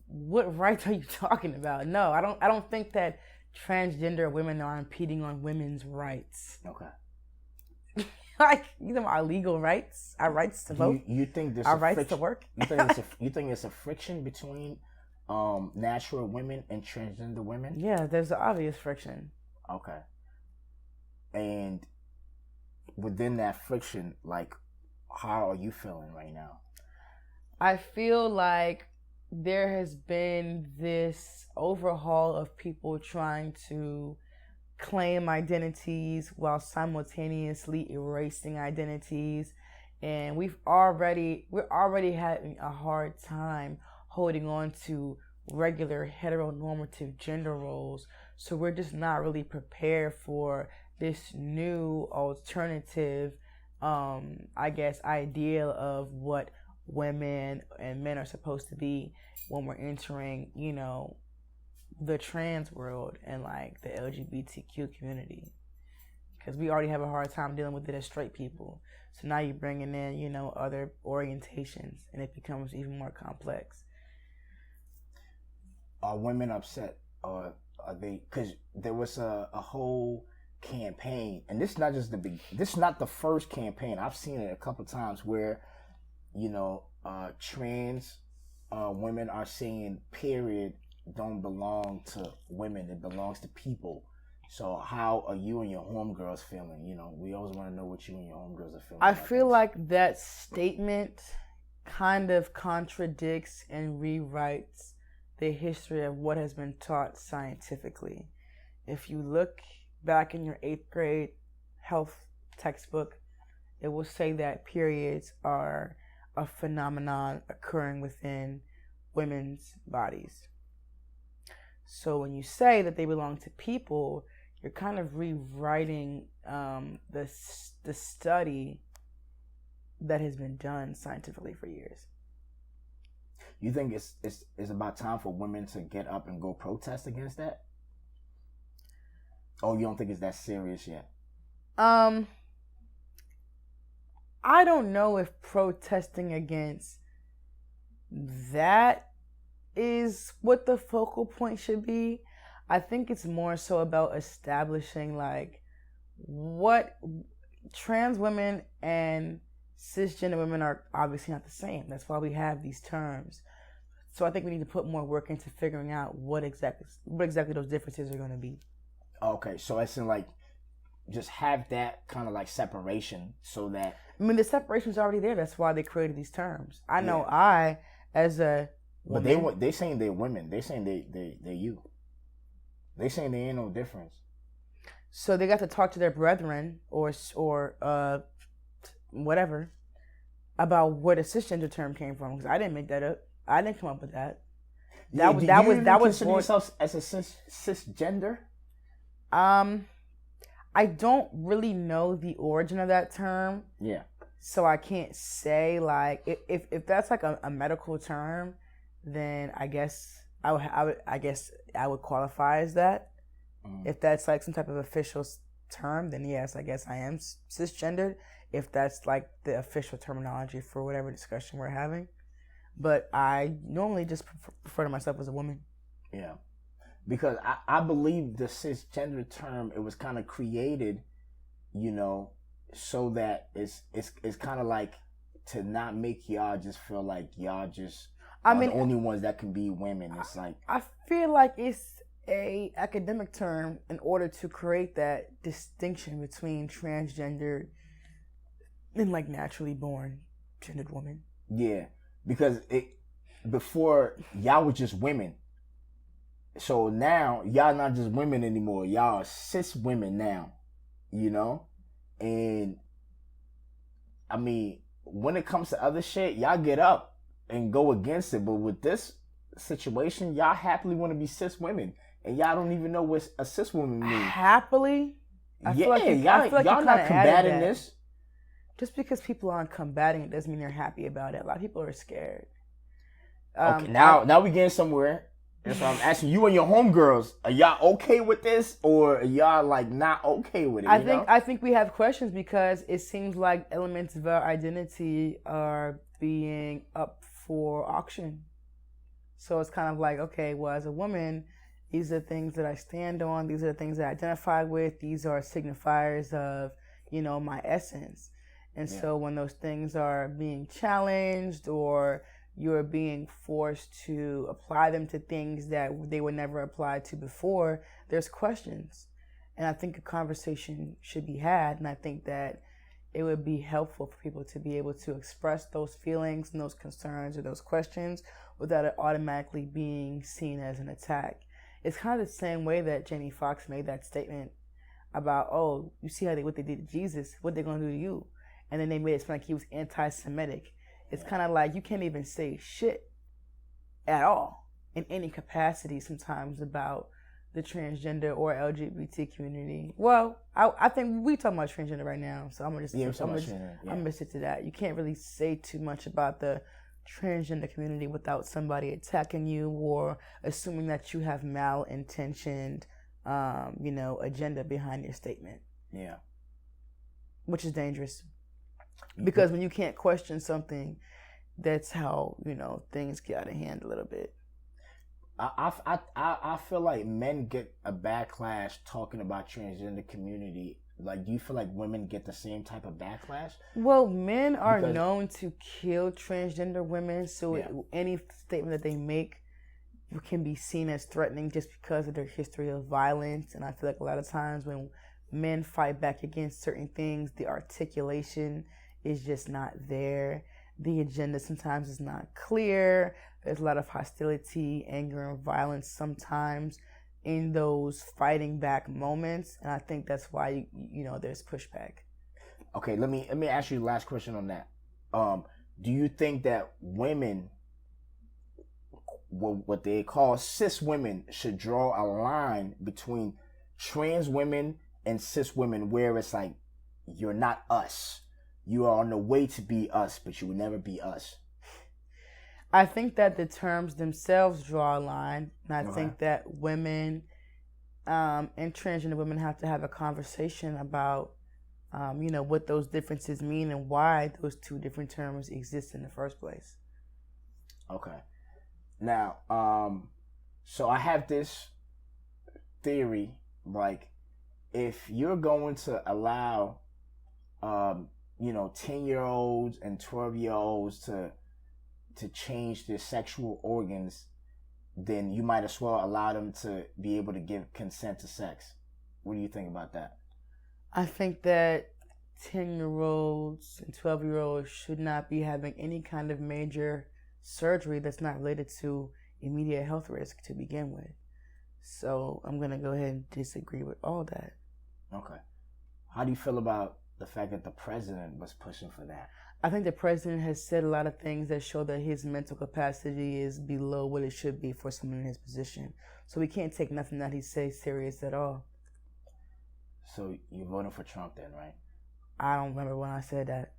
What rights are you talking about? No, I don't. I don't think that transgender women are impeding on women's rights. Okay. Like, you know, our legal rights, our rights to vote. You think there's our rights to work? You think it's a friction between natural women and transgender women? Yeah, there's an obvious friction. Okay. And within that friction, like, how are you feeling right now? I feel like there has been this overhaul of people trying to claim identities while simultaneously erasing identities, and we're already having a hard time holding on to regular heteronormative gender roles. So we're just not really prepared for this new alternative, I guess, ideal of what women and men are supposed to be when we're entering, you know, the trans world and like the LGBTQ community. Because we already have a hard time dealing with it as straight people. So now you're bringing in, you know, other orientations, and it becomes even more complex. Are women upset, or are they? Because there was a whole campaign, and this is not just this is not the first campaign. I've seen it a couple times where, you know, trans women are saying period don't belong to women, it belongs to people. So how are you and your homegirls feeling? You know, we always want to know what you and your homegirls are feeling. I feel like that statement kind of contradicts and rewrites the history of what has been taught scientifically. If you look back in your 8th grade health textbook, it will say that periods are a phenomenon occurring within women's bodies. So when you say that they belong to people, you're kind of rewriting the study that has been done scientifically for years. You think it's about time for women to get up and go protest against that? Oh, you don't think it's that serious yet? I don't know if protesting against that is what the focal point should be. I think it's more so about establishing like what trans women and cisgender women are obviously not the same. That's why we have these terms. So I think we need to put more work into figuring out what exactly those differences are going to be. Okay, so it's in like just have that kind of like separation so that I mean, the separation's already there. That's why they created these terms. I know Yeah. I, as a but woman, they saying they're women. They saying they're you. They saying there ain't no difference. so they got to talk to their brethren or whatever about where the cisgender term came from, because I didn't make that up. I didn't come up with that. Yeah, That do that you was even that was consider born. yourself as a cisgender? I don't really know the origin of that term, Yeah. so I can't say like if that's like a medical term, then I guess I would qualify as that. If that's like some type of official term, then yes, I guess I am cisgendered. If that's like the official terminology for whatever discussion we're having, but I normally just refer to myself as a woman. Yeah. Because I believe the cisgender term, it was kind of created, you know, so that it's kind of like to not make y'all just feel like y'all just are the only ones that can be women. It's like I feel like it's a academic term in order to create that distinction between transgender and like naturally born gendered woman. Yeah, because before y'all was just women. So now y'all not just women anymore. Y'all are cis women now, you know? And I mean, when it comes to other shit, y'all get up and go against it. But with this situation, y'all happily want to be cis women. And y'all don't even know what a cis woman means. Happily? I feel like y'all not combating this. Just because people aren't combating it doesn't mean they're happy about it. A lot of people are scared. Okay, now we getting somewhere. And so I'm asking you and your homegirls, are y'all okay with this, or are y'all like not okay with it? I think we have questions because it seems like elements of our identity are being up for auction. So it's kind of like, okay, well, as a woman, these are things that I stand on. These are the things that I identify with. These are signifiers of, my essence. And so when those things are being challenged or you're being forced to apply them to things that they were never applied to before, there's questions. And I think a conversation should be had. And I think that it would be helpful for people to be able to express those feelings and those concerns or those questions without it automatically being seen as an attack. It's kind of the same way that Jamie Foxx made that statement about, oh, you see what they did to Jesus, what they're going to do to you. And then they made it sound like he was anti-Semitic. It's kind of like you can't even say shit at all in any capacity sometimes about the transgender or LGBT community. Well, I think we talking about transgender right now, so I'm gonna stick to that. You can't really say too much about the transgender community without somebody attacking you or assuming that you have malintentioned, agenda behind your statement. Yeah, which is dangerous. Because when you can't question something, that's how, things get out of hand a little bit. I feel like men get a backlash talking about transgender community. Like, do you feel like women get the same type of backlash? Well, men are known to kill transgender women, so any statement that they make can be seen as threatening just because of their history of violence. And I feel like a lot of times when men fight back against certain things, the articulation is just not there. The agenda sometimes is not clear. There's a lot of hostility, anger, and violence sometimes in those fighting back moments, and I think that's why there's pushback. Okay, let me ask you the last question on that. Do you think that women, what they call cis women, should draw a line between trans women and cis women, where it's like, you're not us. You are on the way to be us, but you will never be us? I think that the terms themselves draw a line, and I think that women and transgender women have to have a conversation about, what those differences mean and why those two different terms exist in the first place. Okay. Now, so I have this theory, like, if you're going to allow 10-year-olds and 12-year-olds to change their sexual organs, then you might as well allow them to be able to give consent to sex. What do you think about that? I think that 10-year-olds and 12-year-olds should not be having any kind of major surgery that's not related to immediate health risk to begin with. So I'm going to go ahead and disagree with all that. Okay. How do you feel about the fact that the president was pushing for that? I think the president has said a lot of things that show that his mental capacity is below what it should be for someone in his position. So we can't take nothing that he says serious at all. So you're voting for Trump then, right? I don't remember when I said that.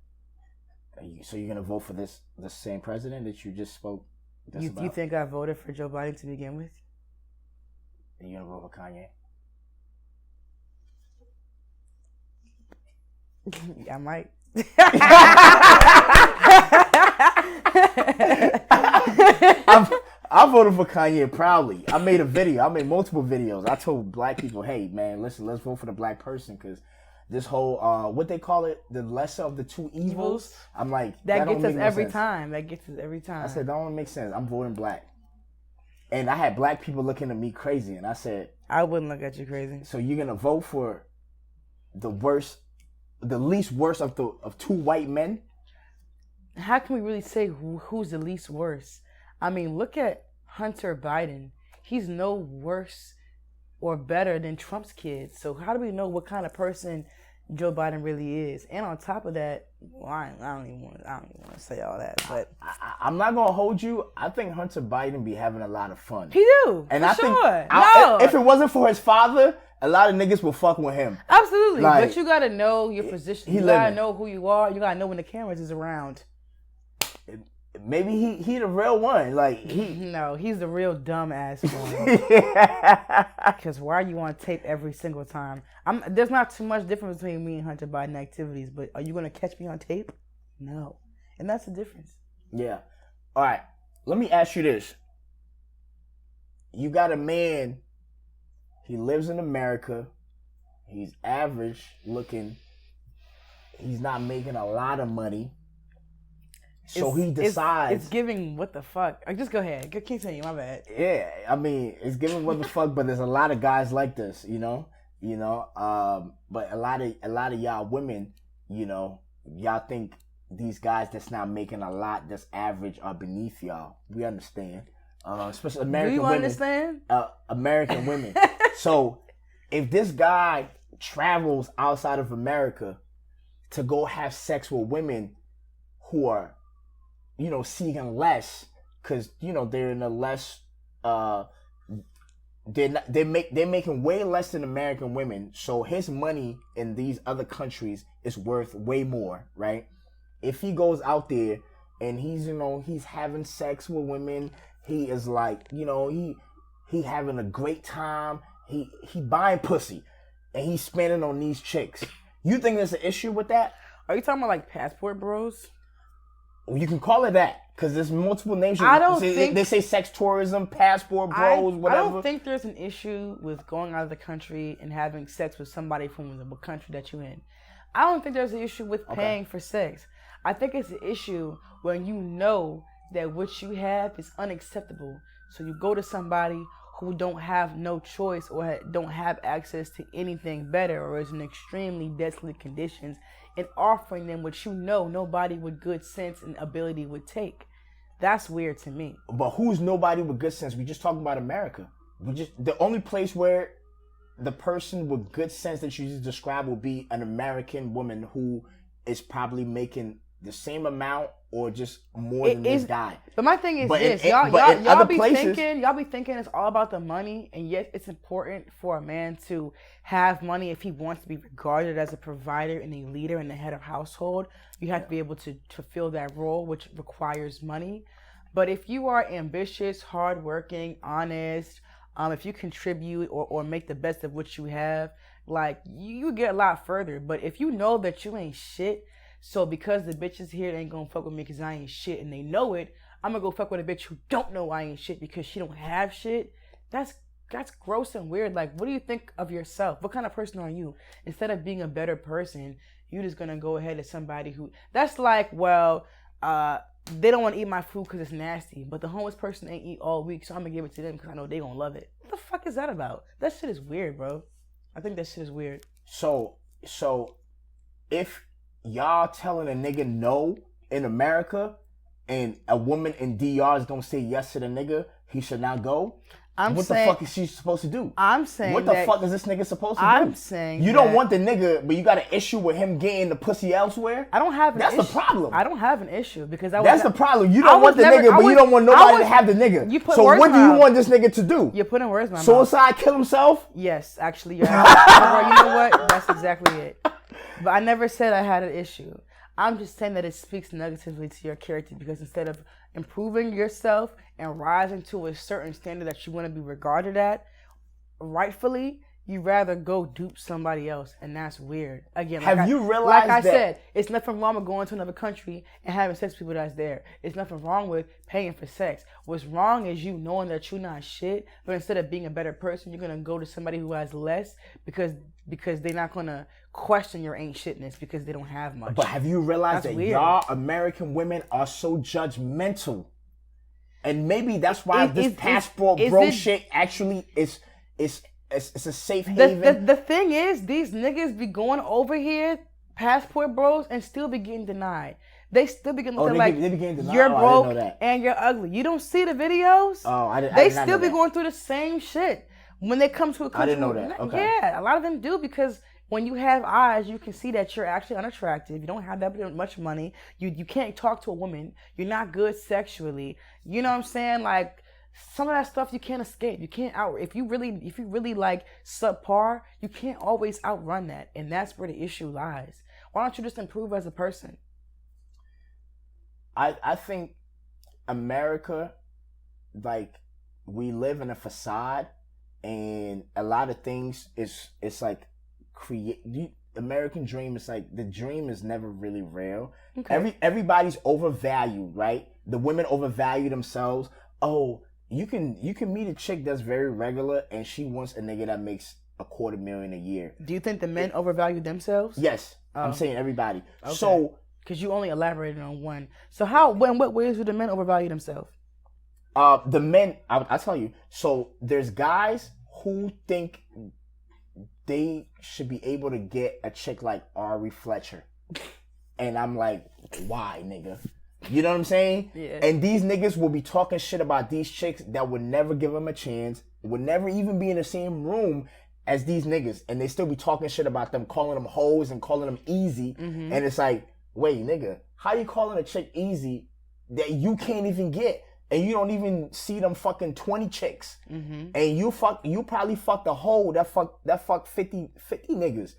So you're going to vote for the same president that you just spoke about? You think I voted for Joe Biden to begin with? Are you going to vote for Kanye? Yeah, I might. I voted for Kanye proudly. I made a video. I made multiple videos. I told black people, hey, man, listen, let's vote for the black person because this whole, what they call it, the lesser of the two evils. I'm like, that gets us every sense. Time. That gets us every time. I said, that don't make sense. I'm voting black. And I had black people looking at me crazy. And I said, I wouldn't look at you crazy. So you're going to vote for the least worst of two white men? How can we really say who's the least worst? I mean, look at Hunter Biden. He's no worse or better than Trump's kids. So how do we know what kind of person Joe Biden really is? And on top of that, well, I don't even want to say all that. But I'm not gonna hold you. I think Hunter Biden be having a lot of fun. He do, and if it wasn't for his father, a lot of niggas will fuck with him. Absolutely, but you gotta know your position. You gotta know who you are. You gotta know when the cameras is around. Maybe he the real one. No, he's the real dumbass one. Because why are you on tape every single time? There's not too much difference between me and Hunter Biden activities, but are you gonna catch me on tape? No, and that's the difference. Yeah. All right. Let me ask you this. You got a man. He lives in America. He's average looking. He's not making a lot of money. So he decides. It's giving what the fuck. Just go ahead. Continue. My bad. Yeah, I mean, it's giving what the fuck, but there's a lot of guys like this, you know. But a lot of y'all women, y'all think these guys that's not making a lot, that's average, are beneath y'all. We understand, especially American women. Do you understand? American women. So if this guy travels outside of America to go have sex with women who are, seeking less, because they're in a less, they're making way less than American women. So his money in these other countries is worth way more, right? If he goes out there and he's having sex with women, he is like, he having a great time. He buying pussy, and he's spending on these chicks. You think there's an issue with that? Are you talking about like passport bros? You can call it that because there's multiple names. They say sex tourism, passport bros, whatever. I don't think there's an issue with going out of the country and having sex with somebody from the country that you're in. I don't think there's an issue with paying for sex. I think it's an issue when you know that what you have is unacceptable. So you go to somebody who don't have no choice or don't have access to anything better or is in extremely desolate conditions and offering them what nobody with good sense and ability would take. That's weird to me. But who's nobody with good sense? We just talking about America. The only place where the person with good sense that you just described will be an American woman who is probably making the same amount or just more than this guy. But my thing is y'all be thinking it's all about the money, and yes, it's important for a man to have money if he wants to be regarded as a provider and a leader and the head of household. You have to be able to fulfill that role, which requires money. But if you are ambitious, hardworking, honest, if you contribute or make the best of what you have, like you get a lot further. But if you know that you ain't shit, so because the bitches here ain't gonna fuck with me because I ain't shit and they know it, I'm gonna go fuck with a bitch who don't know I ain't shit because she don't have shit. That's gross and weird. Like, what do you think of yourself? What kind of person are you? Instead of being a better person, you're just gonna go ahead to somebody who, that's like, well, they don't want to eat my food because it's nasty, but the homeless person ain't eat all week, so I'm gonna give it to them because I know they gonna love it. What the fuck is that about? That shit is weird, bro. I think that shit is weird. So So if y'all telling a nigga no in America, and a woman in DR is gonna say yes to the nigga, he should not go. What the fuck is she supposed to do? I'm saying what the fuck is this nigga supposed to do? I'm saying you don't want the nigga, but you got an issue with him getting the pussy elsewhere. I don't have an issue. That's the problem. I don't have an issue because that's the problem. You don't want the nigga, but you don't want nobody to have the nigga. So what do you want this nigga to do? You're putting words in my mouth. Suicide, kill himself? Yes, actually, you're right. You know what? That's exactly it. But I never said I had an issue. I'm just saying that it speaks negatively to your character because instead of improving yourself and rising to a certain standard that you want to be regarded at, rightfully, you rather go dupe somebody else, and that's weird. Again, have you realized like I said, it's nothing wrong with going to another country and having sex with people that's there. It's nothing wrong with paying for sex. What's wrong is you knowing that you're not shit, but instead of being a better person, you're gonna go to somebody who has less because they're not gonna question your ain't shitness because they don't have much. But have you realized that y'all American women are so judgmental? And maybe that's why this passport bro shit actually is it's a safe haven. The thing is, these niggas be going over here, passport bros, and still be getting denied. They still be getting like, they be getting denied? You're broke and you're ugly. You don't see the videos? Oh, I didn't They still still be going through the same shit. When they come to a country. I didn't know that. Okay. Yeah, a lot of them do because when you have eyes, you can see that you're actually unattractive. You don't have that much money. You can't talk to a woman. You're not good sexually. You know what I'm saying? Like, some of that stuff you can't escape. You can't if you really like subpar, you can't always outrun that. And that's where the issue lies. Why don't you just improve as a person? I think America, like, we live in a facade, and a lot of things it's like American dream is like the dream is never really real. Okay. Everybody's overvalued, right? The women overvalue themselves. Oh, you can meet a chick that's very regular and she wants a nigga that makes $250,000 a year. Do you think the men overvalue themselves? Yes. I'm saying everybody. Okay. So because you only elaborated on one. So in what ways do the men overvalue themselves? The men, I'll tell you. So there's guys who think they should be able to get a chick like Ari Fletcher. And I'm like, why, nigga? You know what I'm saying? Yeah. And these niggas will be talking shit about these chicks that would never give them a chance, would never even be in the same room as these niggas. And they still be talking shit about them, calling them hoes and calling them easy. Mm-hmm. And it's like, wait, nigga, how you calling a chick easy that you can't even get? And you don't even see them fucking 20 chicks. Mm-hmm. And you probably fucked a hoe that fucked 50 niggas.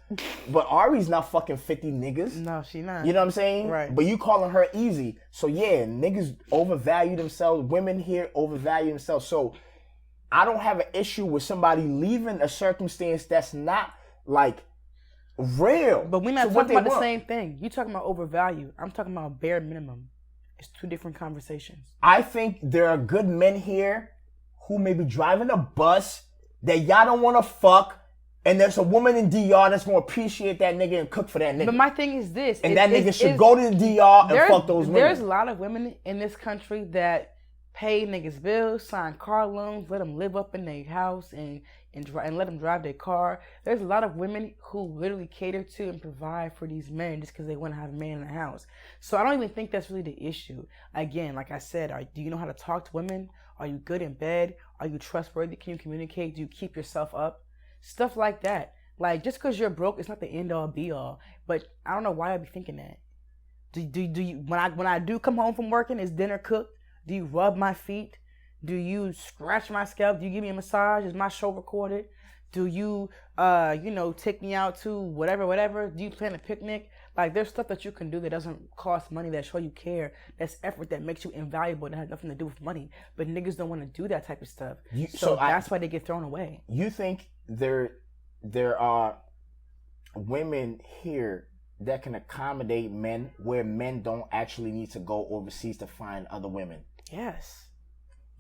But Ari's not fucking 50 niggas. No, she not. You know what I'm saying? Right. But you calling her easy. So yeah, niggas overvalue themselves. Women here overvalue themselves. So I don't have an issue with somebody leaving a circumstance that's not like real. But we're not talking about the same thing. You talking about overvalue. I'm talking about bare minimum. It's two different conversations. I think there are good men here who may be driving a bus that y'all don't want to fuck, and there's a woman in DR that's going to appreciate that nigga and cook for that nigga. But my thing is this. And that nigga should go to the DR and fuck those women. There's a lot of women in this country that pay niggas bills, sign car loans, let them live up in their house, and let them drive their car. There's a lot of women who literally cater to and provide for these men just because they want to have a man in the house. So I don't even think that's really the issue. Again, like I said, do you know how to talk to women? Are you good in bed? Are you trustworthy? Can you communicate? Do you keep yourself up? Stuff like that. Like, just because you're broke, it's not the end all be all. But I don't know why I'd be thinking that. Do you when I do come home from working, is dinner cooked? Do you rub my feet? Do you scratch my scalp? Do you give me a massage? Is my show recorded? Do you, take me out to whatever? Do you plan a picnic? Like, there's stuff that you can do that doesn't cost money, that show you care. That's effort that makes you invaluable, that has nothing to do with money. But niggas don't want to do that type of stuff. So that's why they get thrown away. You think there are women here that can accommodate men where men don't actually need to go overseas to find other women? Yes.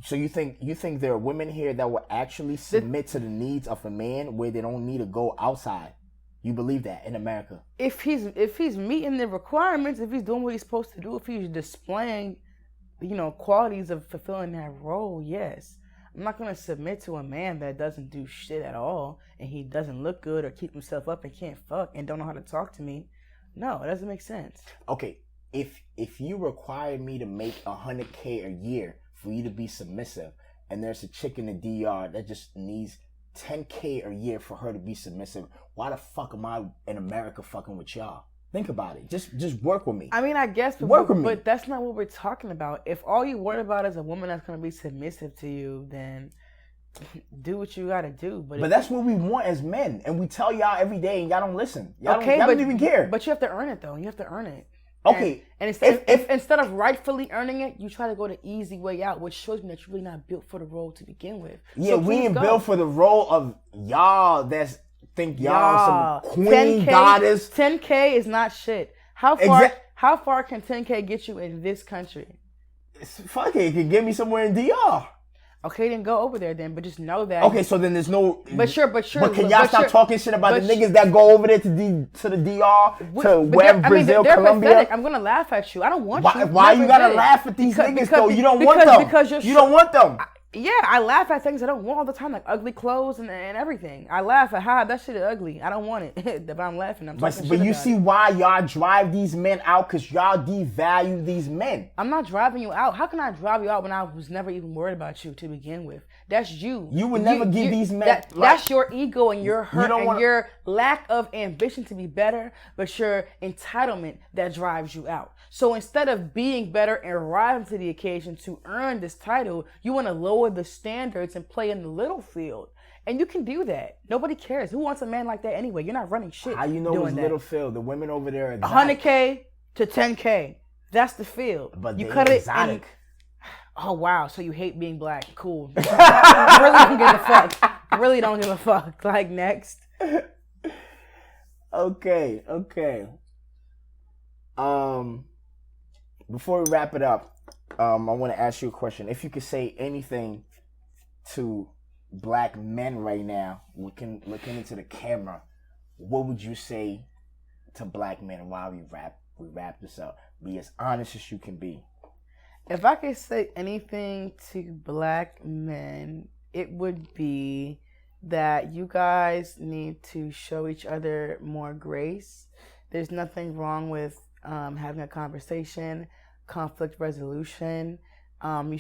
So you think there are women here that will actually submit to the needs of a man where they don't need to go outside? You believe that in America? If he's meeting the requirements, if he's doing what he's supposed to do, if he's displaying, qualities of fulfilling that role, yes. I'm not gonna submit to a man that doesn't do shit at all, and he doesn't look good or keep himself up and can't fuck and don't know how to talk to me. No, it doesn't make sense. Okay, if you require me to make $100K a year for you to be submissive, and there's a chick in the DR that just needs $10K a year for her to be submissive, why the fuck am I in America fucking with y'all? Think about it. Just work with me. I mean, I guess, but that's not what we're talking about. If all you worry about is a woman that's gonna be submissive to you, then do what you gotta do. But that's what we want as men, and we tell y'all every day, and y'all don't listen. Y'all don't even care. But you have to earn it, though. You have to earn it. Okay. And instead of rightfully earning it, you try to go the easy way out, which shows me that you're really not built for the role to begin with. Yeah, so we ain't built for the role of y'all that's think y'all some queen 10K, goddess. 10K is not shit. How far can 10K get you in this country? Fuck it can get me somewhere in DR. Okay, then go over there then, but just know that. Okay, so then there's no. But can y'all stop talking shit about the niggas that go over there to the DR to Brazil, they're Colombia? Pathetic. I'm gonna laugh at you. I don't want you. Why you gotta laugh at these niggas though? You don't want them. You don't want them. Yeah, I laugh at things I don't want all the time, like ugly clothes and everything. I laugh at that shit is ugly. I don't want it. But I'm laughing. But you see why y'all drive these men out? Because y'all devalue these men. I'm not driving you out. How can I drive you out when I was never even worried about you to begin with? That's you. You would never give these men. That's your ego and your hurt and your lack of ambition to be better, but your entitlement that drives you out. So instead of being better and rising to the occasion to earn this title, you want to lower the standards and play in the little field. And you can do that. Nobody cares. Who wants a man like that anyway? You're not running shit. How you know it's little field? The women over there are exotic. 100K to 10K. That's the field. But you cut exotic. Oh, wow. So you hate being black. Cool. I really don't give a fuck. I really don't give a fuck. Like, next. Okay. Before we wrap it up, I want to ask you a question. If you could say anything to black men right now, looking into the camera, what would you say to black men while we wrap this up? Be as honest as you can be. If I could say anything to black men, it would be that you guys need to show each other more grace. There's nothing wrong with having a conversation, conflict resolution. You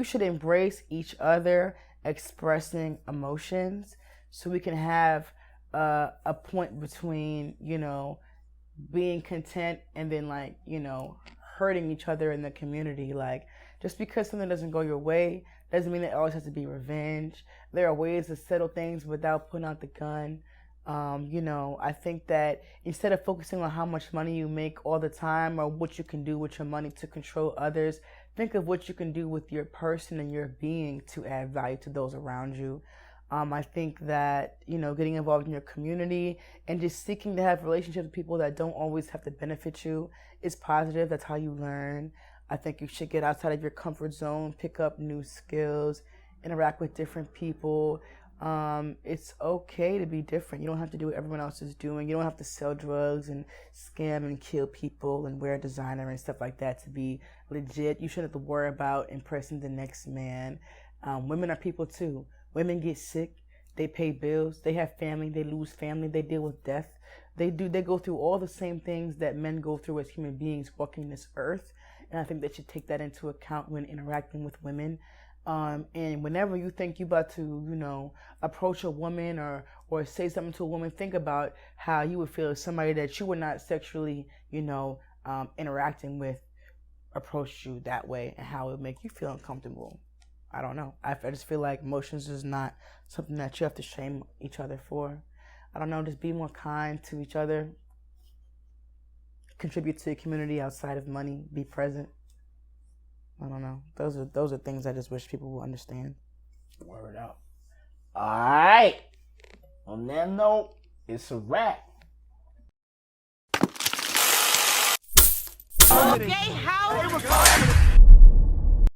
should embrace each other expressing emotions, so we can have a point between, being content and then hurting each other in the community. Like, just because something doesn't go your way doesn't mean it always has to be revenge. There are ways to settle things without putting out the gun. I think that instead of focusing on how much money you make all the time or what you can do with your money to control others, think of what you can do with your person and your being to add value to those around you. I think that, getting involved in your community and just seeking to have relationships with people that don't always have to benefit you is positive. That's how you learn. I think you should get outside of your comfort zone, pick up new skills, interact with different people. It's okay to be different. You don't have to do what everyone else is doing. You don't have to sell drugs and scam and kill people and wear designer and stuff like that to be legit. You shouldn't have to worry about impressing the next man. Women are people too. Women get sick, they pay bills, they have family, they lose family, they deal with death. They go through all the same things that men go through as human beings walking this earth. And I think they should take that into account when interacting with women. And whenever you think you're about to, approach a woman or say something to a woman, think about how you would feel if somebody that you were not sexually, interacting with approached you that way and how it would make you feel uncomfortable. I don't know. I just feel like emotions is not something that you have to shame each other for. I don't know. Just be more kind to each other. Contribute to the community outside of money. Be present. I don't know. Those are things I just wish people would understand. Word up. All right. On that note, it's a wrap. Okay, how?